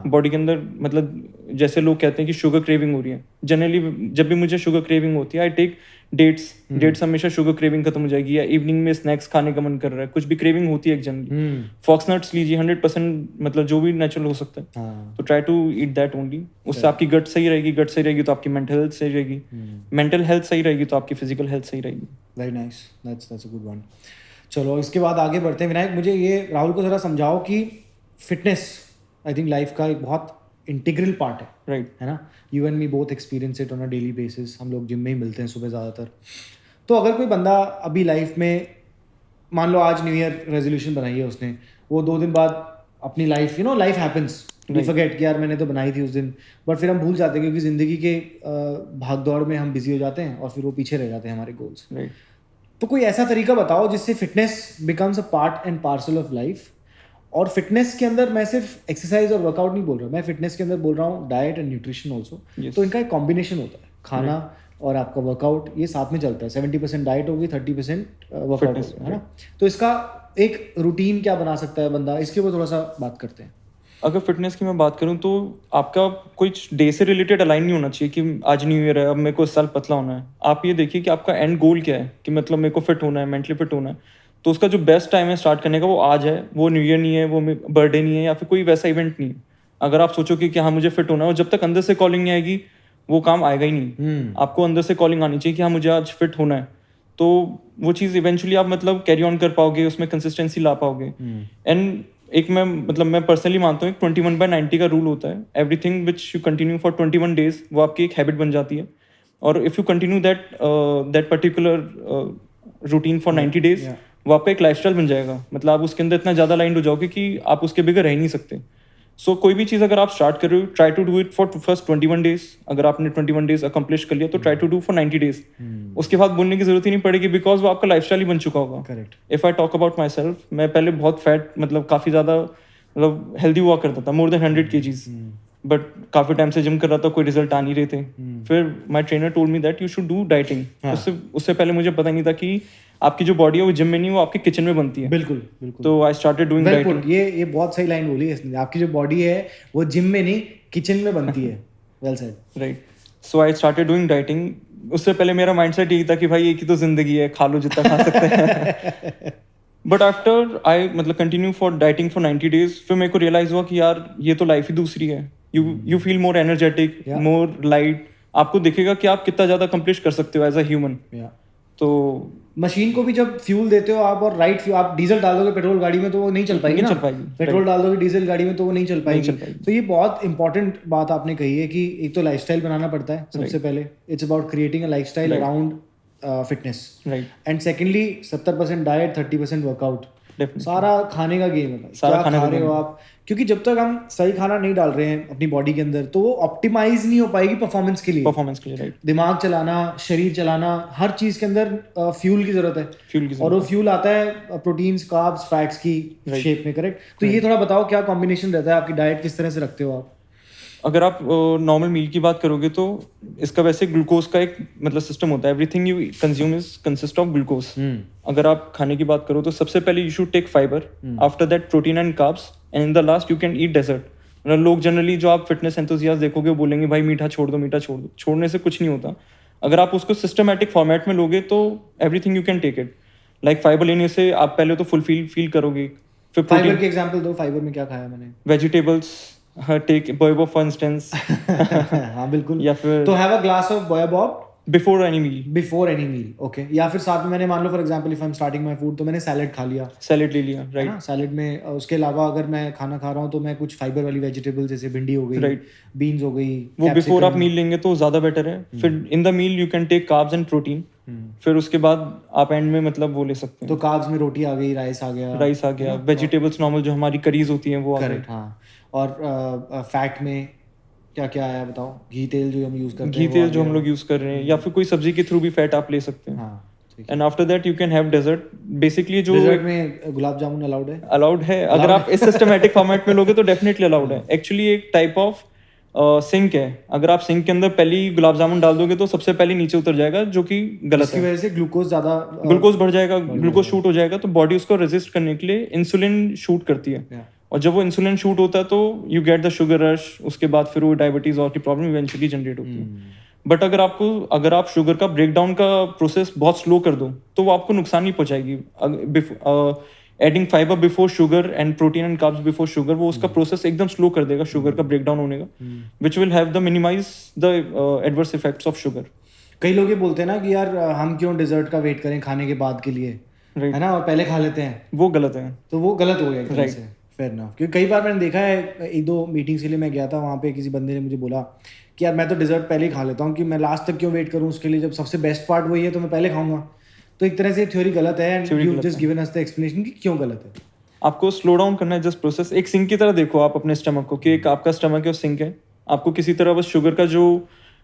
बॉडी के अंदर मतलब जैसे लोग कहते हैं कि शुगर क्रेविंग हो रही है, जनरली जब भी मुझे शुगर क्रेविंग होती है आई टेक डेट्स हमेशा शुगर क्रेविंग खत्म हो जाएगी. या इवनिंग में स्नैक्स खाने का मन कर रहा है, कुछ भी क्रेविंग होती है एक जनरली, फॉक्स नट्स लीजिए 100% मतलब जो भी नेचुरल हो सकता है. तो try to eat that only. उससे आपकी गट सही रहेगी, गट सही रहेगी तो आपकी मेंटल हेल्थ सही रहेगी, मेंटल हेल्थ सही रहेगी तो आपकी फिजिकल हेल्थ सही रहेगी. Very nice, that's a good one. चलो इसके बाद आगे बढ़ते हैं. विनायक, मुझे ये राहुल को ज़रा समझाओ कि फिटनेस आई थिंक लाइफ का एक बहुत इंटीग्रल पार्ट है. राइट, है ना. You and me both experience it on a daily basis. हम लोग जिम में ही मिलते हैं सुबह ज़्यादातर. तो अगर कोई बंदा अभी लाइफ में, मान लो आज न्यू ईयर रेजोल्यूशन बनाई है उसने, वो 2 दिन बाद अपनी life life happens, we forget कि यार मैंने तो बनाई थी उस दिन, बट फिर हम भूल जाते हैं क्योंकि ज़िंदगी के भाग दौड़ में हम बिजी हो जाते हैं और फिर वो पीछे रह जाते हैं हमारे गोल्स. तो कोई ऐसा तरीका बताओ जिससे fitness becomes a part and parcel of life. और फिटनेस के अंदर मैं सिर्फ एक्सरसाइज और वर्कआउट नहीं बोल रहा, मैं फिटनेस के अंदर बोल रहा हूँ डाइट एंड न्यूट्रिशन ऑल्सो. तो इनका एक कॉम्बिनेशन होता है, खाना और आपका वर्कआउट, ये साथ में चलता है. 70% डाइट होगी, 30% वर्कआउट होगा, है ना. तो इसका एक रूटीन क्या बना सकता है बंदा, इसके ऊपर थोड़ा सा बात करते हैं. अगर फिटनेस की मैं बात करूं तो आपका कुछ डे से रिलेटेड अलाइन नहीं होना चाहिए कि आज न्यू ईयर है अब मेरे को इस साल पतला होना है. आप ये देखिए कि आपका एंड गोल क्या है, कि मतलब मेरे को फिट होना है, मेंटली फिट होना है. तो उसका जो बेस्ट टाइम है स्टार्ट करने का वो आज है, वो न्यू ईयर नहीं है, वो बर्थडे नहीं है, या फिर कोई वैसा इवेंट नहीं है. अगर आप सोचो कि हाँ मुझे फिट होना है, और जब तक अंदर से कॉलिंग नहीं आएगी वो काम आएगा ही नहीं. आपको अंदर से कॉलिंग आनी चाहिए कि हाँ मुझे आज फिट होना है, तो वो चीज़ इवेंचुअली आप मतलब कैरी ऑन कर पाओगे, उसमें कंसिस्टेंसी ला पाओगे. एंड एक मैं पर्सनली मानता हूँ 21/90 का रूल होता है. Everything which you continue for 21 days वो आपकी एक हैबिट बन जाती है. और if you continue that particular routine for 90 days वो आपका एक लाइफस्टाइल बन जाएगा. मतलब आप उसके अंदर इतना ज़्यादा अलाइंड हो जाओगे कि आप उसके बगैर रह ही नहीं सकते. सो कोई भी चीज़ अगर आप स्टार्ट कर रहे हो, try to do it for first 21 days. अगर आपने 21 days अकम्प्लिश कर लिया तो try to do for 90 days. उसके बाद बोलने की जरूरत ही नहीं पड़ेगी, बिकॉज वो आपका लाइफस्टाइल ही बन चुका होगा. Correct. If I talk about my self, मैं पहले बहुत फैट मतलब काफ़ी ज़्यादा मतलब हेल्दी हुआ करता था, मोर देन 100 kgs. बट काफ़ी टाइम से जिम कर रहा था, कोई रिजल्ट आ नहीं रहे थे. फिर माई trainer told me that you should do dieting. उससे पहले मुझे पता नहीं था कि आपकी जो बॉडी है वो जिम में नहीं, वो आपकी किचन में बनती है. बिल्कुल बिल्कुल. तो आई स्टार्टेड डूइंग डाइटिंग. ये बहुत सही लाइन बोली है इसने. आपकी जो बॉडी है वो जिम में नहीं किचन में बनती है. Well said. Right. So I started doing dieting. उससे पहले मेरा माइंडसेट यही था कि भाई एक ही तो जिंदगी है, खा लो जितना खा सकते हैं. बट आफ्टर आई मतलब continue for dieting for 90 days, फिर मेरे को रियलाइज हुआ कि यार ये तो लाइफ ही दूसरी है. You feel more energetic, more light. आपको दिखेगा कि आप कितना ज़्यादा अकम्प्लिश कर सकते हो एज अ ह्यूमन. तो मशीन को भी जब फ्यूल देते हो आप, और राइट फ्यूल, आप डीजल डाल दोगे पेट्रोल गाड़ी में तो वो नहीं चल पाएगी ना. पेट्रोल डाल दोगे डीजल गाड़ी में तो वो नहीं चल पाएगी. तो ये बहुत इंपॉर्टेंट बात आपने कही है कि एक तो लाइफस्टाइल बनाना पड़ता है सबसे पहले. It's about creating a lifestyle around fitness. And secondly 70% diet, 30% workout. Definitely. सारा खाने का गेम है भाई, सारा क्या खाने खा का रहे हो game आप, क्योंकि जब तक हम सही खाना नहीं डाल रहे हैं अपनी बॉडी के अंदर तो वो ऑप्टिमाइज नहीं हो पाएगी परफॉर्मेंस के लिए। परफॉर्मेंस के लिए, राइट। दिमाग चलाना, शरीर चलाना, हर चीज के अंदर फ्यूल की जरूरत है, फ्यूल की और वो फ्यूल आता है प्रोटीन्स, कार्ब्स, फैट्स की शेप में, करेक्ट। तो ये थोड़ा बताओ क्या कॉम्बिनेशन रहता है आपकी, डाइट किस तरह से रखते हो आप? अगर आप नॉर्मल मील की बात करोगे तो इसका वैसे ग्लूकोज का एक मतलब सिस्टम होता है, everything you consume is consist of glucose. अगर आप खाने की बात करो तो सबसे पहले you should take fibre, after that protein and carbs, and in the last you can eat dessert. मतलब लोग जनरली जो आप फिटनेस एंथुसियास्ट देखोगे बोलेंगे भाई मीठा छोड़ दो, मीठा छोड़ दो। छोड़ने से कुछ नहीं होता, अगर आप उसको सिस्टमैटिक फॉर्मेट में लोगे तो everything you can take it. Like fibre लेने से आप पहले तो फुल फील करोगे, फिर फाइबर की एग्जांपल दो, फाइबर में क्या खाया मैंने? Vegetables, take baobab for instance. हाँ बिल्कुल। या फिर to have a glass of baobab before any meal, before any meal, okay. या फिर साथ में मैंने, मान लो for example if I am starting my food, तो मैंने सैलेड खा लिया, सैलेड ले लिया, है राइट। ना। सैलेड में उसके अलावा अगर मैं खाना खा रहा हूँ तो मैं कुछ फाइबर वाली वेजिटेबल जैसे भिंडी हो गई, Right. बीन्स हो गई, वो बिफोर आप capsicum। मील लेंगे तो ज़्यादा बेटर है। फिर in the meal you can take carbs and protein, फिर उसके बाद आप एंड में मतलब वो ले सकते तो हैं। कार्ब्स में रोटी आ गई, राइस आ गया, राइस आ गया, वेजिटेबल्स नॉर्मल जो हमारी करीज होती हैं वो आ गई। करेक्ट, हाँ। और फैट में क्या क्या आया बताओ? घी तेल जो हम यूज करते घी हैं वो तेल आ जो हम गया। लोग यूज़ कर रहे हैं, या फिर कोई सब्जी के थ्रू भी फैट आप ले सकते हैं। हाँ ठीक है। And after that you can have dessert. Basically जो डेजर्ट में गुलाब जामुन अलाउड है? अलाउड है, अगर आप इस सिस्टमैटिक फॉर्मेट में लोगे तो डेफिनेटली अलाउड है। एक्चुअली एक टाइप ऑफ सिंक है, अगर आप सिंक के अंदर पहले ही गुलाब जामुन डाल दोगे तो सबसे पहले नीचे उतर जाएगा, जो कि गलत इसकी है। वजह से ग्लूकोज ज्यादा ग्लूकोज बढ़ जाएगा, ग्लूकोज शूट हो जाएगा, तो बॉडी उसको रेजिस्ट करने के लिए इंसुलिन शूट करती है। Yeah. और जब वो इंसुलिन शूट होता है तो you get the sugar rush, उसके बाद फिर वो डायबिटीज और की प्रॉब्लम इवेंचुअली जनरेट होती है। बट अगर आप शुगर का ब्रेकडाउन का प्रोसेस बहुत स्लो कर दो तो वो आपको नुकसान नहीं पहुंचाएगी। Adding fibre before sugar and protein and carbs before sugar, वो उसका प्रोसेस एकदम स्लो कर देगा शुगर का ब्रेकडाउन होने का, which will have the minimize the adverse effects of sugar. कई लोग ये बोलते हैं ना कि यार हम क्यों डिजर्ट का वेट करें खाने के बाद के लिए, Right. है ना, और पहले खा लेते हैं, वो गलत है। तो वो गलत हो गया एक तरह Right. से। फेयर ना, क्योंकि कई बार मैंने देखा है, एक दो मीटिंग्स के लिए मैं गया था, वहाँ पे किसी बंदे ने मुझे बोला कि यार मैं तो डिजर्ट पहले ही खा लेता हूँ, कि मैं लास्ट तक क्यों वेट करूँ उसके लिए, जब सबसे बेस्ट पार्ट वही है तो मैं पहले खाऊंगा। तो एक तरह से थ्योरी गलत है, and you just given us the explanation कि क्यों गलत है। आपको स्लो डाउन करना है, जस्ट प्रोसेस एक सिंक की तरह देखो आप अपने स्टमक को, कि एक आपका स्टमक है और सिंक है। आपको किसी तरह बस शुगर का जो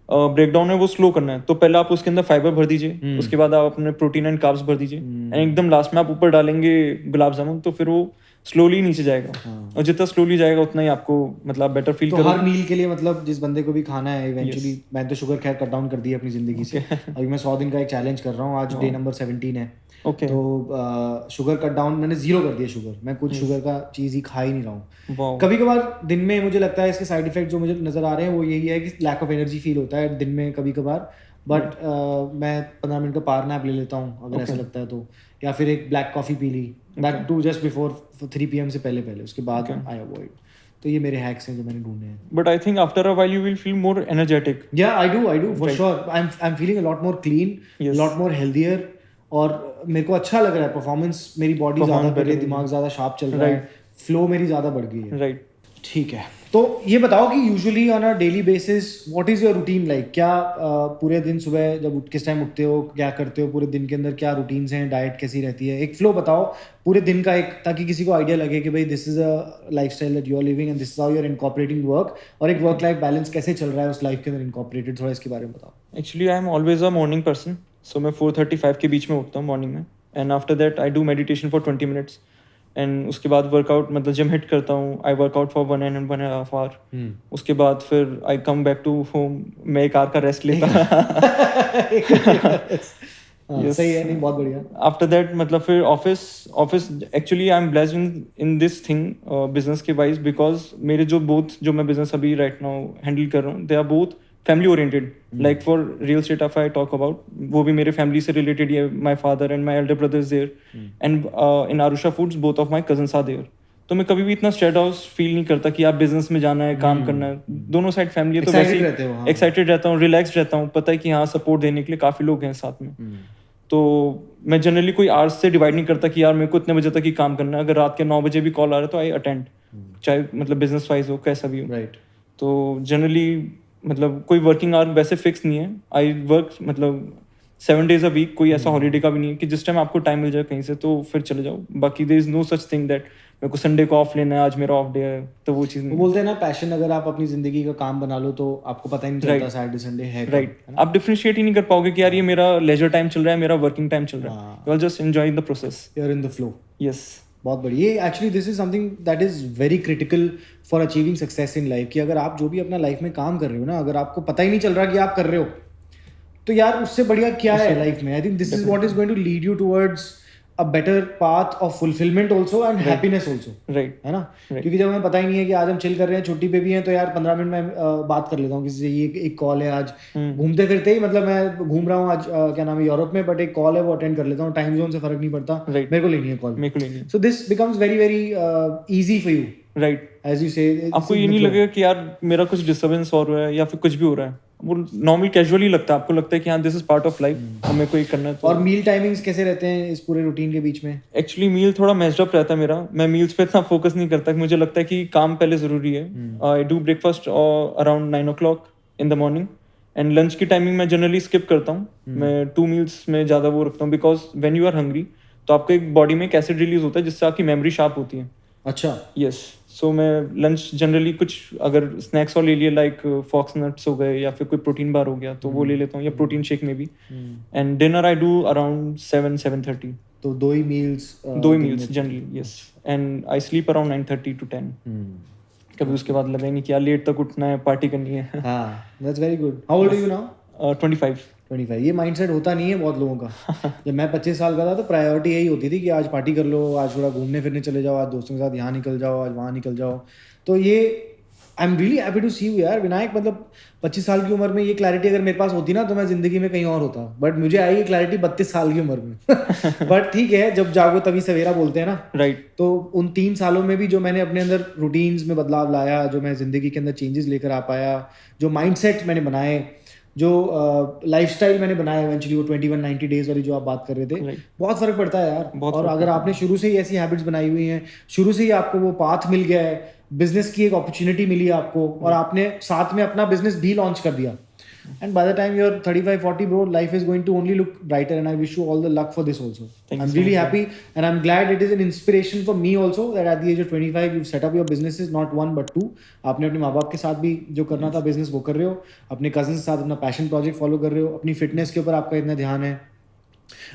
ब्रेकडाउन है वो स्लो करना है, तो पहले आप उसके अंदर फाइबर भर दीजिए, उसके बाद आप अपने प्रोटीन एंड कार्ब्स भर दीजिए, एंड एकदम लास्ट में आप ऊपर डालेंगे गुलाब जामुन, तो फिर वो स्लोली नीचे जाएगा। और जितना स्लोली जाएगा उतना ही आपको मतलब बेटर फील तो करोगे। हर मील के लिए मतलब जिस बंदे को भी खाना है इवेंचुअली, मैं तो शुगर खैर कट डाउन कर दी है अपनी जिंदगी से। अभी मैं 100 दिन का एक चैलेंज कर रहा हूँ, आज डे नंबर 17 है। ओके, तो शुगर कट डाउन मैंने 0 कर दिया शुगर, मैं कुछ शुगर का चीज़ ही खा ही नहीं रहा हूँ। वाओ। कभी कभार दिन में मुझे लगता है इसके साइड इफेक्ट जो मुझे नज़र आ रहे हैं वो यही है कि लैक ऑफ एनर्जी फील होता है दिन में कभी कभार, बट मैं 15 मिनट का पावर नैप ले लेता हूँ अगर ऐसा लगता है तो, या फिर एक ब्लैक कॉफ़ी पी ली, that too just before 3 PM से पहले, उसके बाद आई अवॉइड। तो ये मेरे हैक्स हैं जो मैंने ढूंढे हैं। But I think after a while you will feel more energetic. Yeah, I do for sure. I'm feeling a lot more clean, Yes. lot more healthier, और मेरे को अच्छा लग रहा है, परफॉर्मेंस मेरी बॉडी ज़्यादा बढ़ रही है, दिमाग ज़्यादा शार्प चल रहा है, फ्लो मेरी ज़्यादा बढ़ गई है। राइट। ठीक है, तो ये बताओ कि usually on a daily basis what is your routine like? क्या पूरे दिन सुबह जब किस टाइम उठते हो, क्या करते हो पूरे दिन के अंदर, क्या रूटीन्स हैं, डाइट कैसी रहती है, एक फ्लो बताओ पूरे दिन का, एक ताकि किसी को आइडिया लगे कि भाई this is a lifestyle that you are living and this is how you are incorporating work, और एक वर्क लाइफ बैलेंस कैसे चल रहा है उस लाइफ के अंदर इनकॉर्पोरेटेड, थोड़ा इसके बारे में बताओ। Actually I am always a morning person, so मैं 4:35 के बीच में उठता हूँ मॉर्निंग में, and after that I do meditation for 20 minutes, and उसके बाद वर्कआउट मतलब जिम हिट करता हूँ, आई वर्कआउट फॉर 1.5 आवर। उसके बाद फिर आई कम बैक टू होम, मैं एक आवर का रेस्ट लेता Yes. सही है, नहीं बहुत बढ़िया। आफ्टर दैट मतलब फिर office actually I am blessed in this thing business के वाइज, बिकॉज मेरे जो मैं बिजनेस अभी राइट नाउ हैंडल कर रहा हूँ, they are both family oriented. Like for real estate if I talk about, वो भी मेरे फैमिली से रिलेटेड है, my father and my elder brother is there, and in Aarusha foods both of my cousins are there. तो मैं कभी भी इतना स्ट्रेट हाउस फील नहीं करता कि आप बिजनेस में जाना है, काम करना है, दोनों साइड फैमिली है तो वैसे एक्साइटेड रहता हूँ, रिलैक्स्ड रहता हूँ, पता है कि हाँ सपोर्ट देने के लिए काफ़ी लोग हैं साथ में। तो मैं जनरली कोई आवर्स से डिवाइड नहीं करता कि यार मेरे को इतने बजे तक ही काम करना है, अगर रात के 9 बजे भी कॉल आ रहा है तो आई अटेंड, चाहे मतलब बिजनेस वाइज हो कैसा भी हो। राइट। तो जनरली मतलब कोई वर्किंग आवर वैसे फिक्स नहीं है, आई वर्क मतलब 7 days a week, कोई ऐसा हॉलीडे का भी नहीं है कि जिस टाइम आपको टाइम मिल जाए कहीं से तो फिर चले जाओ. बाकी there is no such thing that मेरे को संडे को ऑफ लेना है, आज मेरा ऑफ डे है, तो वो चीज़ वो नहीं. बोलते हैं ना, पैशन अगर आप अपनी जिंदगी का काम बना लो तो आपको पता ही नहीं चलता सैटरडे संडे है कब, राइट. है ना? आप डिफरेंशिएट ही नहीं कर पाओगे कि यार ये मेरा लेजर टाइम चल रहा है, मेरा वर्किंग टाइम चल रहा है. You are just enjoying the process. You are in the flow. Yes. बहुत बढ़िया. ये actually this is something that is very critical for achieving success in life. कि अगर आप जो भी अपना लाइफ में काम कर रहे हो ना, अगर आपको पता ही नहीं चल रहा कि आप कर रहे हो, तो यार उससे बढ़िया क्या है लाइफ में. I think this is what is going to lead you towards a better path of fulfilment also and happiness also. Right. है ना? क्योंकि जब हमें पता ही नहीं है कि आज हम चिल कर रहे हैं, छुट्टी पे भी हैं, तो यार 15 मिनट में बात कर लेता हूँ किसी से. ये एक कॉल है आज, घूमते फिरते ही, मतलब मैं घूम रहा हूँ आज क्या नाम है यूरोप में, बट एक कॉल है वो अटेंड कर लेता हूँ. टाइम जोन से फर्क नहीं पड़ता, मेरे को लेनी है कॉल. मेरे को लेनी है. So this becomes very very easy for you. Right. As you say, आपको ये नहीं लगेगा कि यार मेरा कुछ डिस्टर्बेंस हो रहा है या फिर कुछ भी हो रहा है. वो नॉर्मल कैजुअली लगता है. आपको लगता है कि हाँ this is part of life, हमें कोई करना है. तो और मील टाइमिंग्स कैसे रहते हैं इस पूरे रूटीन के बीच में? एक्चुअली मील थोड़ा मेस्ड अप रहता है मेरा. मैं मील्स पे इतना फोकस नहीं करता. मुझे लगता है कि काम पहले जरूरी है. I do breakfast around 9 o'clock in the morning, and lunch की टाइमिंग मैं जनरली स्किप करता हूँ. मैं 2 meals में ज़्यादा वो रखता हूँ, because when you are hungry तो आपके एक बॉडी में एक एसिड रिलीज होता है जिससे आपकी मेमोरी शार्प होती है. अच्छा. यस. सो मैं लंच जनरली कुछ अगर स्नैक्स और ले लिए, लाइक फॉक्स नट्स हो गए या फिर कोई प्रोटीन बार हो गया तो वो ले लेता हूँ, या प्रोटीन शेक में भी. And dinner I do around 7-7:30. तो 2 ही meals? 2 meals generally. Yes. And I sleep around 9:30 to 10. कभी उसके बाद लगा नहीं कि यार लेट तक उठना है, पार्टी करनी है. हाँ, that's very good. How old are you now? 25. ये माइंडसेट होता नहीं है बहुत लोगों का. जब मैं 25 साल का था तो प्रायोरिटी यही होती थी कि आज पार्टी कर लो, आज थोड़ा घूमने फिरने चले जाओ, आज दोस्तों के साथ यहाँ निकल जाओ, आज वहाँ निकल जाओ. तो ये I am really happy to see you यार विनायक. मतलब 25 साल की उम्र में ये क्लैरिटी अगर मेरे पास होती ना तो मैं जिंदगी में कहीं और होता. बट मुझे आई ये क्लैरिटी 32 साल की उम्र में. बट ठीक है, जब जागो तभी सवेरा बोलते हैं ना. राइट. तो उन 3 सालों में भी जो मैंने अपने अंदर रूटीन्स में बदलाव लाया, जो मैं जिंदगी के अंदर चेंजेस लेकर आ पाया, जो माइंडसेट मैंने बनाए, जो लाइफस्टाइल मैंने बनाया इवेंचुअली, वो 21-90 डेज वाली जो आप बात कर रहे थे, बहुत फर्क पड़ता है यार. और अगर आपने शुरू से ही ऐसी हैबिट्स बनाई हुई हैं, शुरू से ही आपको वो पाथ मिल गया है, बिजनेस की एक अपॉर्चुनिटी मिली है आपको, और आपने साथ में अपना बिजनेस भी लॉन्च कर दिया, and by the time you're 35-40 bro, life is going to only look brighter, and I wish you all the luck for this also. I'm really happy and I'm glad it is an inspiration for me also that at the age of 25 you've set up your businesses, not one but two. आपने अपने माँ बाप के साथ भी जो करना था बिजनेस वो कर रहे हो, अपने कजिन के साथ अपना पैशन प्रोजेक्ट फॉलो कर रहे हो, अपनी फिटनेस के ऊपर आपका इतना ध्यान है,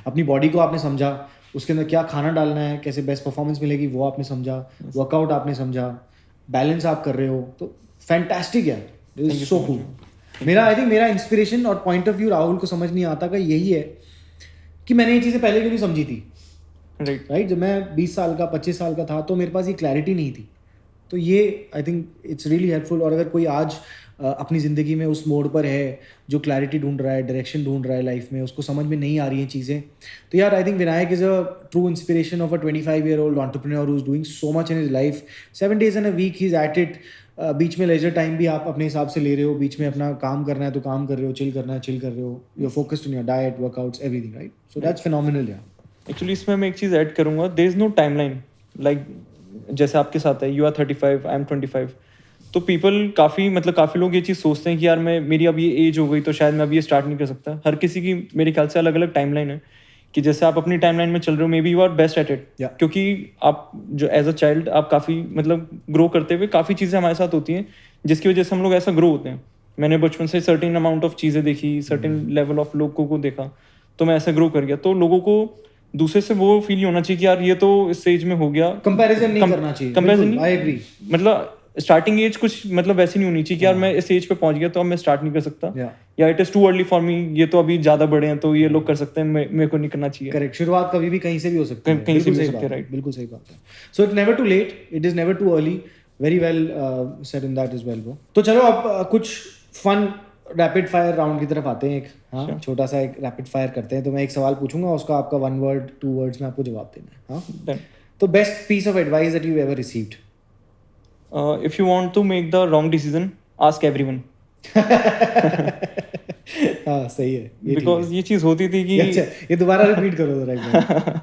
अपनी बॉडी को आपने समझा, उसके अंदर क्या खाना डालना है, कैसे बेस्ट परफॉर्मेंस मिलेगी वो आपने समझा, वर्कआउट आपने समझा, बैलेंस आप कर रहे हो. तो फैंटास्टिक है. It is so cool. मेरा इंस्पिरेशन और पॉइंट ऑफ व्यू राहुल को समझ नहीं आता का यही है कि मैंने ये चीज़ें पहले क्यों नहीं समझी थी. राइट. जब मैं 20 साल का 25 साल का था तो मेरे पास ये क्लैरिटी नहीं थी. तो ये I think it's really helpful. और अगर कोई आज अपनी ज़िंदगी में उस मोड़ पर है जो क्लैरिटी ढूंढ रहा है, डायरेक्शन ढूंढ रहा है लाइफ में, उसको समझ में नहीं आ रही हैं चीज़ें, तो यार I think Vinayak is a true inspiration of a 25-year-old entrepreneur who is doing so much in his life. 7 days in a week he is at it. बीच में लेजर टाइम भी आप अपने हिसाब से ले रहे हो, बीच में अपना काम करना है तो काम कर रहे हो, चिल करना है चिल कर रहे हो, you are focused in your diet, workouts, everything. Right. So that's phenomenal. यार एक्चुअली इसमें मैं एक चीज़ ऐड करूँगा. There is no timeline. Like जैसे आपके साथ है, यू आर 35, आई एम 25. तो पीपल काफ़ी लोग ये चीज़ सोचते हैं कि यार मेरी अब ये एज हो गई तो शायद मैं अभी ये स्टार्ट नहीं कर सकता. हर किसी की मेरे ख्याल से अलग अलग टाइमलाइन है कि जैसे आप अपनी टाइमलाइन में चल रहे हो, maybe you are best at it. क्योंकि आप जो एज अ चाइल्ड आप काफ़ी ग्रो करते हुए काफ़ी चीज़ें हमारे साथ होती हैं जिसकी वजह से हम लोग ऐसा ग्रो होते हैं. मैंने बचपन से सर्टेन अमाउंट ऑफ चीज़ें देखी, सर्टेन लेवल ऑफ लोगों को देखा, तो मैं ऐसा ग्रो कर गया. तो लोगों को दूसरे से वो फील नहीं होना चाहिए कि यार ये तो इस एज में हो गया. कंपैरिजन नहीं करना चाहिए. Comparison, I agree. मतलब स्टार्टिंग एज कुछ वैसी नहीं होनी चाहिए कि यार मैं इस एज पे पहुंच गया तो अब मैं स्टार्ट नहीं कर सकता, या it is too early for me, ये तो अभी ज्यादा बड़े हैं तो ये लोग कर सकते हैं, मेरे को नहीं करना चाहिए. करेक्ट. शुरुआत कभी भी कहीं से भी हो सकती है. कहीं से भी हो सकती है. राइट. बिल्कुल सही बात है. So it's never too late, it is never too early. Very well said in that is well bro. तो चलो अब कुछ फन रैपिड फायर राउंड की तरफ आते हैं. एक छोटा सा एक रैपिड फायर करते हैं. तो मैं एक सवाल पूछूंगा, उसका आपका 1 word 2 words में आपको जवाब देना है. तो best piece of advice that you ever received? If you want to make the wrong decision, ask everyone. हाँ सही है. Because ये चीज़ होती थी कि अच्छा ये दोबारा रिपीट करो जरा एक बार.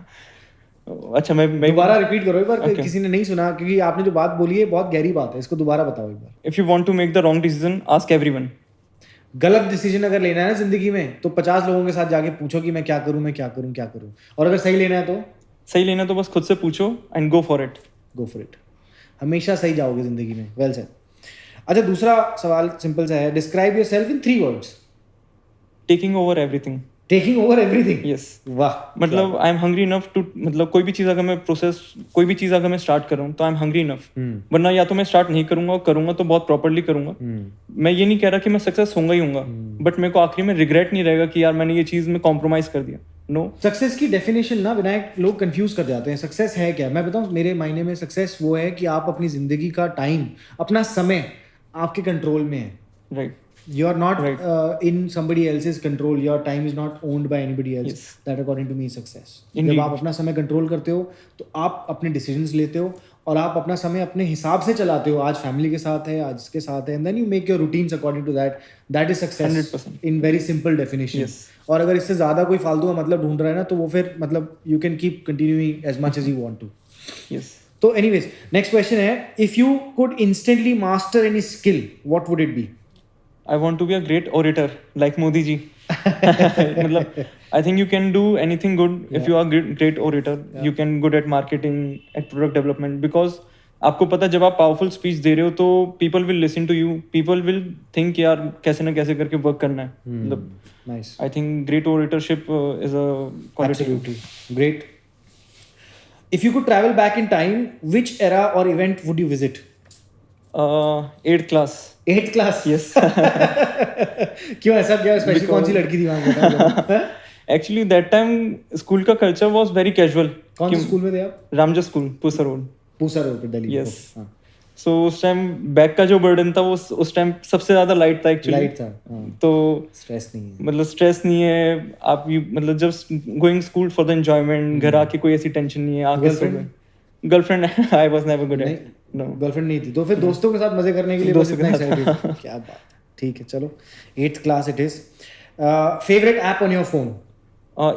अच्छा मैं दोबारा रिपीट करो एक बार. किसी ने नहीं सुना, क्योंकि आपने जो बात बोली है बहुत गहरी बात है, इसको दोबारा बताओ एक बार. If you want to make the wrong decision, ask everyone. गलत डिसीजन अगर लेना है ना जिंदगी में तो 50 लोगों के साथ जाके पूछो कि मैं क्या करूं, और अगर सही लेना है तो सही लेना तो बस खुद से पूछो एंड गो फॉर इट. हमेशा सही जाओगे जिंदगी में. Well said. अच्छा, दूसरा सवाल सिंपल सा है. Describe yourself in 3 words. Taking over everything. Taking over everything. Yes. वाह. मतलब I am hungry enough to, मतलब कोई भी चीज़ अगर मैं स्टार्ट कर रहा हूँ तो आई एम हंग्री इनफ. वरना या तो मैं स्टार्ट नहीं करूंगा तो बहुत प्रॉपरली करूंगा. मैं ये नहीं कह रहा कि मैं सक्सेस होऊंगा ही होऊंगा, बट मेरे को आखिरी में रिग्रेट नहीं रहेगा कि यार मैंने ये चीज़ में कॉम्प्रोमाइज कर दिया. नो. सक्सेस की डेफिनेशन ना विनायक लोग कंफ्यूज कर जाते हैं. सक्सेस है क्या? मैं बताऊं, मेरे मायने में सक्सेस वो है कि आप अपनी जिंदगी का टाइम, अपना समय आपके कंट्रोल में है. Right. You are not in somebody else's control. Your time is not owned by anybody else. Yes. That according to me is success. Indeed. जब आप अपना समय कंट्रोल करते हो तो आप अपने डिसीजंस लेते हो और आप अपना समय अपने हिसाब से चलाते हो. आज फैमिली के साथ है, आज इसके साथ है, and then you make your routines according to that. That is success 100%. in very simple definition. Yes. और अगर इससे ज़्यादा कोई फालतू का मतलब ढूंढ रहा है ना तो वो फिर मतलब you can keep continuing as much as you want to. Yes. तो anyways, next question है, if you could instantly master any skill, what would it be? I want to be a great orator like Modi ji. मतलब I think you can do anything good if you are great orator. You can good at marketing, at product development, because आपको पता है जब आप पावरफुल स्पीच दे रहे हो तो people will listen to you. People will think यार कैसे ना कैसे करके वर्क करना है. मतलब Nice. I think great oratorship is a quality. Absolutely. Great. If you could travel back in time, which era or event would you visit? 8th class. 8th class? Yes. क्यों ऐसा क्या? स्पेशली कौन सी लड़की थी वहाँ पे? Actually that time school का culture was very casual. कौन से स्कूल में थे आप? Ramjas school, Pusa road. Pusa road पे दिल्ली. Yes. So उस टाइम बैग का जो बर्डन था वो उस टाइम सबसे ज्यादा लाइट था एक्चुअली. लाइट था. तो स्ट्रेस नहीं है. मतलब स्ट्रेस नहीं है. आप मतलब जब going school for the enjoyment, घर आके कोई ऐसी टेंशन नहीं है. आके girlfriend I was never good at. No, girlfriend नहीं थी. तो फिर दोस्तों के साथ मजे करने के लिए बस इतना एक्साइटेड. क्या बात. ठीक है, चलो. 8th class it is. Favourite app on your phone?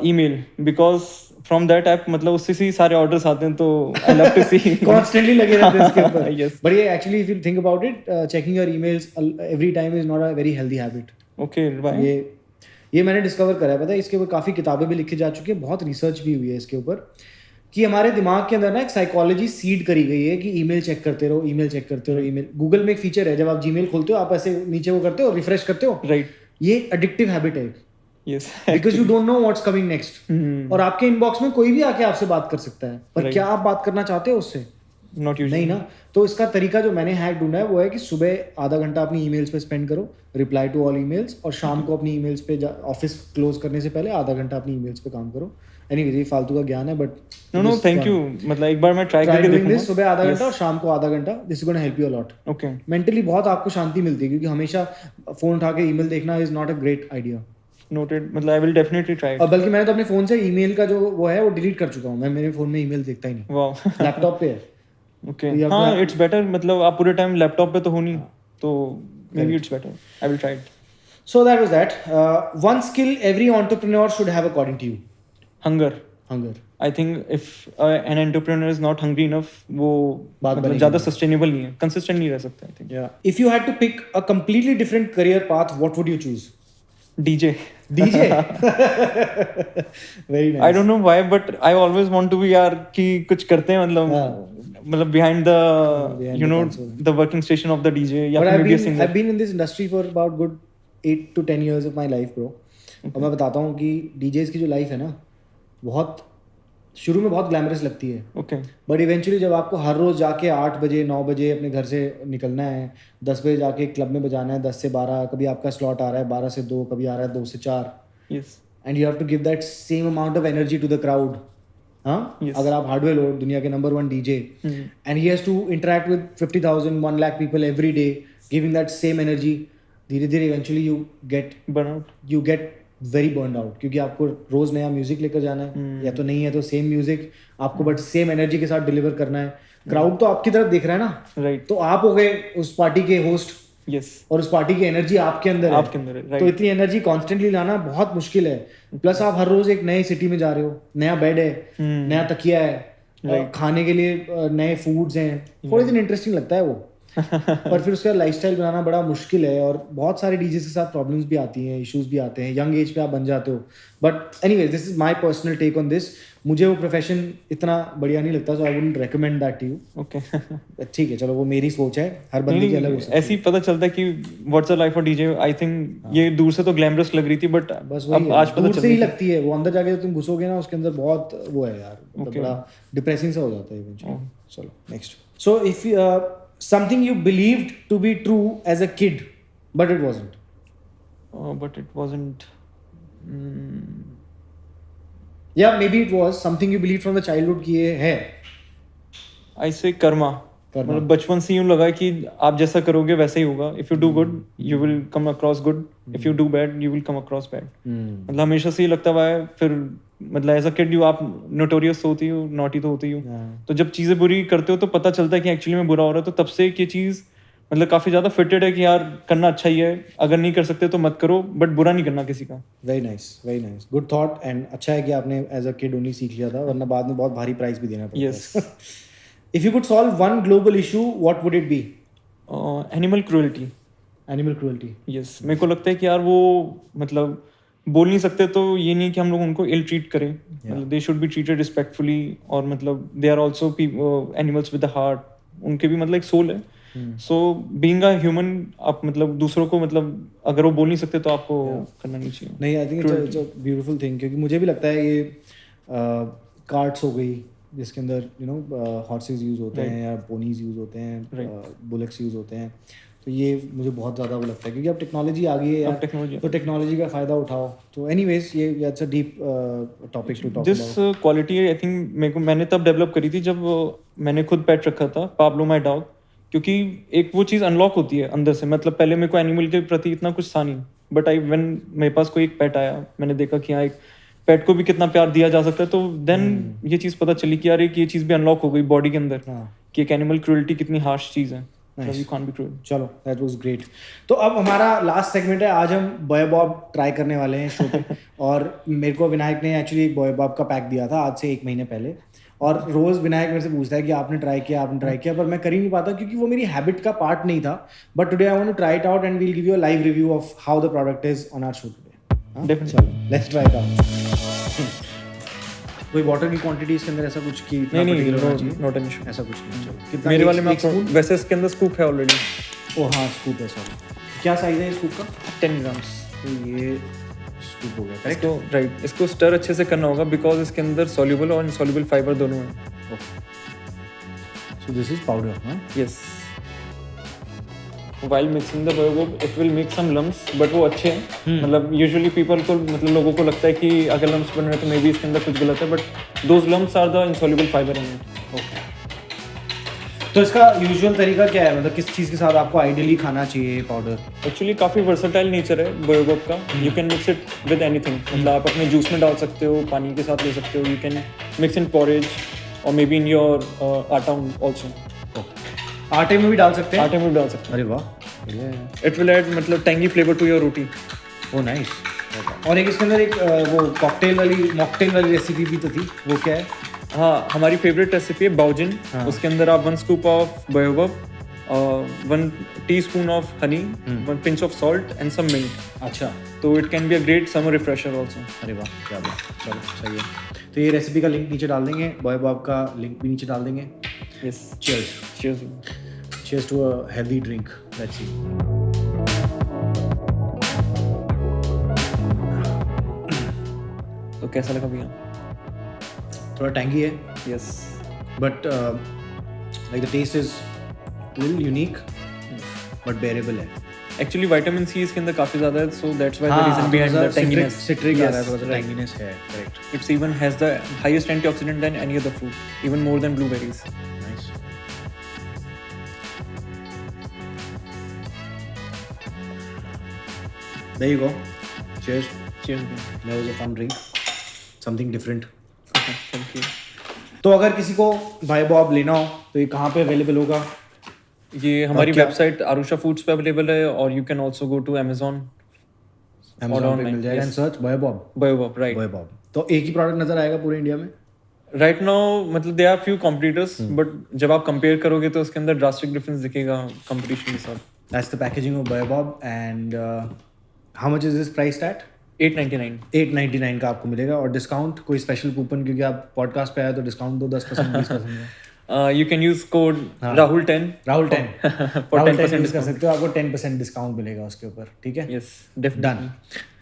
Email, because from that app मतलब उससे ही सारे ऑर्डर्स आते हैं तो I love to see. Constantly लगे रहते हैं इसके ऊपर. Yes. बट ये actually if you think about it, checking your emails every time is not a very healthy habit. Okay, why? ये मैंने डिस्कवर करा है. पता है, इसके ऊपर काफ़ी किताबें भी लिखी जा चुकी है, बहुत रिसर्च भी हुई है इसके ऊपर कि हमारे दिमाग के अंदर ना एक साइकोलॉजी सीड करी गई है कि ईमेल चेक करते रहो, ईमेल चेक करते रहो. ईमेल, गूगल में एक फीचर है, जब आप जीमेल खोलते हो आप ऐसे नीचे वो करते हो, रिफ्रेश करते हो. राइट. ये एडिक्टिव हैबिट है. Yes. Because you don't know what's coming next. और आपके इनबॉक्स में कोई भी आके आपसे बात कर सकता है, पर क्या आप बात करना चाहते हो उससे? Not usually. नहीं ना. तो इसका तरीका जो मैंने हैक ढूंढा है वो है कि सुबह आधा घंटा अपनी ईमेल्स पे स्पेंड करो, रिप्लाई टू ऑल ईमेल्स, और शाम को अपनी ईमेल्स पे ऑफिस क्लोज करने से पहले आधा घंटा अपनी ईमेल्स पे काम करो. एनीवे, ये फालतू का ज्ञान है, बट नो थैंक यू. मतलब एक बार मैं ट्राई करके देखूंगा. सुबह आधा घंटा और शाम को आधा घंटा. This is gonna help you a lot. Okay. Mentally बहुत आपको शांति मिलती है, क्योंकि हमेशा फोन उठा के ईमेल देखना is not a great idea. Noted. मतलब आई विल डेफिनेटली ट्राई. और बल्कि मैंने तो अपने फोन से ईमेल का जो वो है वो डिलीट कर चुका हूँ. मैं मेरे फोन में ईमेल देखता ही नहीं. वाओ. लैपटॉप पे है. ओके. हाँ, इट्स बेटर. मतलब आप पूरे टाइम लैपटॉप पे तो हो नहीं, तो maybe it's better. I will try it. So that was that. One skill every entrepreneur should have according to you? Hunger. Hunger. I think if an entrepreneur is not hungry enough, वो बात मतलब ज्यादा सस्टेनेबल नहीं है, कंसिस्टेंट नहीं रह सकता. I think. या if you had to pick a completely different career path, what would you choose? DJ. DJ. Very nice. I don't know why, but I always want to be यार कि कुछ करते हैं मतलब behind the working station of the DJ या फिर maybe a singer. I've been in this industry for about good 8 to 10 years of my life, bro. और मैं बताता हूँ कि DJs की जो लाइफ है ना, बहुत शुरू में बहुत ग्लैमरस लगती है. ओके. बट इवेंचुअली जब आपको हर रोज जाके 8 बजे 9 बजे अपने घर से निकलना है, 10 बजे जाके क्लब में बजाना है, 10 से 12, कभी आपका स्लॉट आ रहा है 12 से 2, कभी आ रहा है 2 से 4. Yes. And you have to give that same amount of energy to the crowd. हाँ, अगर आप हार्डवेयर हो, दुनिया के number 1 DJ, and he has to interact with 50,000 1 lakh people every day, giving that same energy, धीरे धीरे eventually you get very burn out. क्योंकि आपको रोज नया म्यूजिक लेकर जाना है, या तो नहीं है तो सेम म्यूजिक आपको बट सेम एनर्जी के साथ डिलीवर करना है. क्राउड तो आपकी तरफ देख रहा है ना. राइट. तो आप हो गए उस पार्टी के होस्ट. यस. और उस पार्टी की एनर्जी आपके अंदर है. right. तो इतनी एनर्जी कॉन्स्टेंटली लाना बहुत मुश्किल है. प्लस आप हर रोज एक नए सिटी में जा रहे हो, नया बेड है, नया तकिया है, खाने के लिए नए फूड्स हैं. थोड़ी दिन इंटरेस्टिंग लगता है वो. पर फिर उसका लाइफस्टाइल बनाना बड़ा मुश्किल है और बहुत सारे डीजेस के साथ प्रॉब्लम्स भी आती हैं, इश्यूज भी आते हैं, यंग एज पे आप बन जाते हो. But anyways this is my personal take on this. मुझे वो प्रोफेशन इतना बढ़िया नहीं लगता, so I wouldn't recommend that to you. Okay. ठीक है, चलो वो मेरी सोच है, हर बंदे की अलग हो सकती है. ऐसे ही पता चलता है कि what's the life of DJ. I think ये दूर से तो ग्लैमरस लग रही थी, बट बस अब वही आज है, पता दूर चल से ही रही है. लगती है. वो अंदर जाके तुम घुसोगे ना, उसके अंदर बहुत वो है यार, मतलब Okay. बड़ा डिप्रेसिंग सा हो जाता है इवेंचुअली. चलो next. So if something you believed to be true as a kid but it wasn't. But it wasn't. या maybe it was something you believe from the childhood कि ये है. आई से कर्मा. मतलब बचपन से यूं लगा कि आप जैसा करोगे वैसा ही होगा. If you do good you will come across good, if you do bad you will come across bad. मतलब हमेशा से ही लगता हुआ है. फिर मतलब एज अ किड यू आप नोटोरियस होती हो, नॉटी तो होती हो. तो जब चीज़ें बुरी करते हो तो पता चलता है कि एक्चुअली में बुरा हो रहा है. तो तब से ये चीज़ मतलब काफ़ी ज़्यादा फिटेड है कि यार करना अच्छा ही है. अगर नहीं कर सकते तो मत करो, बट बुरा नहीं करना किसी का. Very nice good thought. And अच्छा है कि आपने एज अ किड ओनली सीख लिया था, वरना बाद में बहुत भारी प्राइस भी देना पड़ता है. Yes. If you could solve one global issue what would it be. Animal cruelty. Animal cruelty. Yes. मेरे को लगता है कि यार वो मतलब बोल नहीं सकते, तो ये नहीं कि हम लोग उनको इल ट्रीट करें. मतलब they should be treated respectfully. और मतलब they are also animals with the heart. उनके भी मतलब एक सोल है. सो बीइंग अ ह्यूमन आप मतलब दूसरों को मतलब अगर वो बोल नहीं सकते तो आपको करना नहीं चाहिए. नहीं, I think it's a beautiful thing. क्योंकि मुझे भी लगता है ये कार्ट्स हो गई जिसके अंदर यू नो हॉर्सेस यूज़ होते हैं या पोनीज यूज़ होते हैं, बुलेक्स यूज़ होते हैं. तो ये मुझे बहुत ज़्यादा वो लगता है क्योंकि अब टेक्नोलॉजी आ गई है यार, तो टेक्नोलॉजी का फ़ायदा उठाओ. तो एनीवेज ये it's a deep topic to talk this quality I think मैंने तब डेवलप करी थी जब मैंने खुद पेट रखा था, पाब्लो माय डॉग. क्योंकि एक वो चीज़ अनलॉक होती है अंदर से. मतलब पहले मेरे को एनिमल के प्रति इतना कुछ था नहीं, बट व्हेन मेरे पास कोई एक पेट आया, मैंने देखा कि हाँ एक पेट को भी कितना प्यार दिया जा सकता है. तो देन ये चीज़ पता चली कि यार एक ये चीज़ भी अनलॉक हो गई बॉडी के अंदर, कि एक एनिमल क्रूएल्टी कितनी हार्श चीज़ है. You can't be cruel. चलो दैट वाज ग्रेट. तो अब हमारा लास्ट सेगमेंट है. आज हम बॉय बॉब ट्राई करने वाले हैं शो पे. और मेरे को विनायक ने एक्चुअली एक बॉय बॉब का पैक दिया था आज से 1 महीने पहले. और रोज़ विनायक मेरे से पूछता है कि आपने ट्राई किया, पर मैं कर ही नहीं पाता क्योंकि वो मेरी हैबिट का पार्ट नहीं था. But today I want to try it out and we'll give you a live review of how the product is on our show today. चलो लेट्स ट्राई इट आउट. कोई वाटर की क्वांटिटी इसके अंदर ऐसा कुछ की नहीं नॉट एन इशू. ऐसा कुछ नहीं. चलो कितना मेरे वाले में वैसे इसके अंदर स्कूप है ऑलरेडी. ओ हाँ स्कूप है. सॉरी क्या साइज है स्कूप का? 10 ग्राम्स. तो ये स्कूप हो गया करेक्ट. इसको राइट इसको स्टर अच्छे से करना होगा बिकॉज इसके अंदर सॉल्युबल और इनसॉल्युबल फाइबर दोनों हैं. So this is powder. हाँ yes. while mixing the boyobab it will make some lumps, but वो अच्छे हैं. मतलब usually people को मतलब लोगों को लगता है कि अगर lumps बन रहे हैं तो मे बी इसके अंदर कुछ गलत है, but those lumps are the insoluble fiber in it. Okay. तो इसका यूजुअल तरीका क्या है? मतलब किस चीज़ के साथ आपको आइडियली खाना चाहिए पाउडर? एक्चुअली काफ़ी वर्सेटाइल नेचर है बोयोबब का. You can mix it with anything. मतलब आप अपने जूस में डाल सकते हो, पानी के साथ ले सकते हो. You can mix in porridge और मे बी इन योर आटा ऑल्सो. आटे में भी डाल सकते हैं? आटे में भी डाल सकते हैं. अरे वाह. इट विल ऐड मतलब tangy flavour to your roti. Oh nice. और एक इसके अंदर एक वो मॉकटेल वाली रेसिपी भी तो थी, वो क्या है? हाँ हमारी फेवरेट रेसिपी है बाउजिन. उसके अंदर आप 1 scoop of baobab, 1 teaspoon of honey, 1 pinch of salt and some mint. अच्छा. तो it can be a great summer refresher also. अरे वाह क्या बात. चलो सही है. तो ये रेसिपी का लिंक नीचे डाल देंगे, बोयोबब का लिंक भी नीचे डाल देंगे. Yes. Cheers. Cheers to a healthy drink. Let's see. तो कैसा लगा भैया? थोड़ा टैंगी है. Yes. But like the taste is little unique, but bearable है. Actually vitamin C इसके अंदर काफी ज़्यादा है, so that's why the reason behind the tanginess. Citric आ रहा है, थोड़ा सा tanginess है. Correct. It's even has the highest antioxidant than any other fruit, even more than blueberries. Nice. There you go. Cheers. Cheers. That was a fun drink. Something different. Okay, thank you. तो अगर किसी को भाई बॉब लेना हो तो ये कहाँ पे अवेलेबल होगा? ये हमारी वेबसाइट आरुषा फूड्स पे अवेलेबल है, और you can also go to Amazon पे मिल जाएगा. And search baobab. Baobab, right. Baobab. तो एक ही प्रोडक्ट नजर आएगा पूरे इंडिया में? राइट नाउ मतलब they are few competitors, but जब आप कंपेयर करोगे तो उसके अंदर ड्रास्टिक डिफरेंस दिखेगा कंपटीशन के साथ. That's the packaging of Baobab, and how much is this priced at? 899. 899 का आपको मिलेगा, और डिस्काउंट कोई स्पेशल कूपन, क्योंकि आप पॉडकास्ट पे आए तो डिस्काउंट दो 10% 20% का. You can use code Rahul10. Rahul 10 for Rahul 10 10% use कर सकते हो, आपको 10% डिस्काउंट मिलेगा उसके ऊपर. ठीक है. Yes, definitely. Done.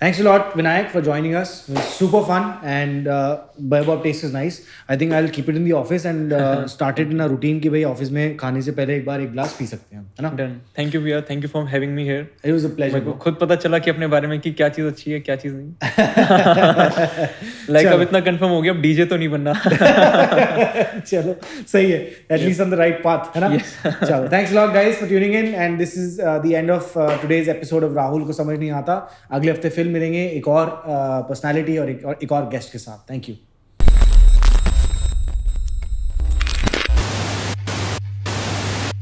Thanks a lot, Vinayak, for joining us. It was super fun, and Baobab taste is nice. I think I'll keep it in the office and start it in a routine कि भाई ऑफिस में खाने से पहले एक बार एक ग्लास पी सकते हैं, है ना? Done. Thank you भैया, thank you for having me here. It was a pleasure. मेरे को खुद पता चला कि अपने बारे में कि क्या चीज़ अच्छी है क्या चीज़ नहीं. Like अब इतना कंफर्म हो गया, अब डीजे तो नहीं बनना. चलो सही है, at least on the right path, है ना? चलो, thanks a lot guys for tuning in, and this is the end of today's episode of Rahul को समझ नहीं आता. अगले हफ्ते फिर मिलेंगे एक और पर्सनालिटी और एक और गेस्ट के साथ. Thank you.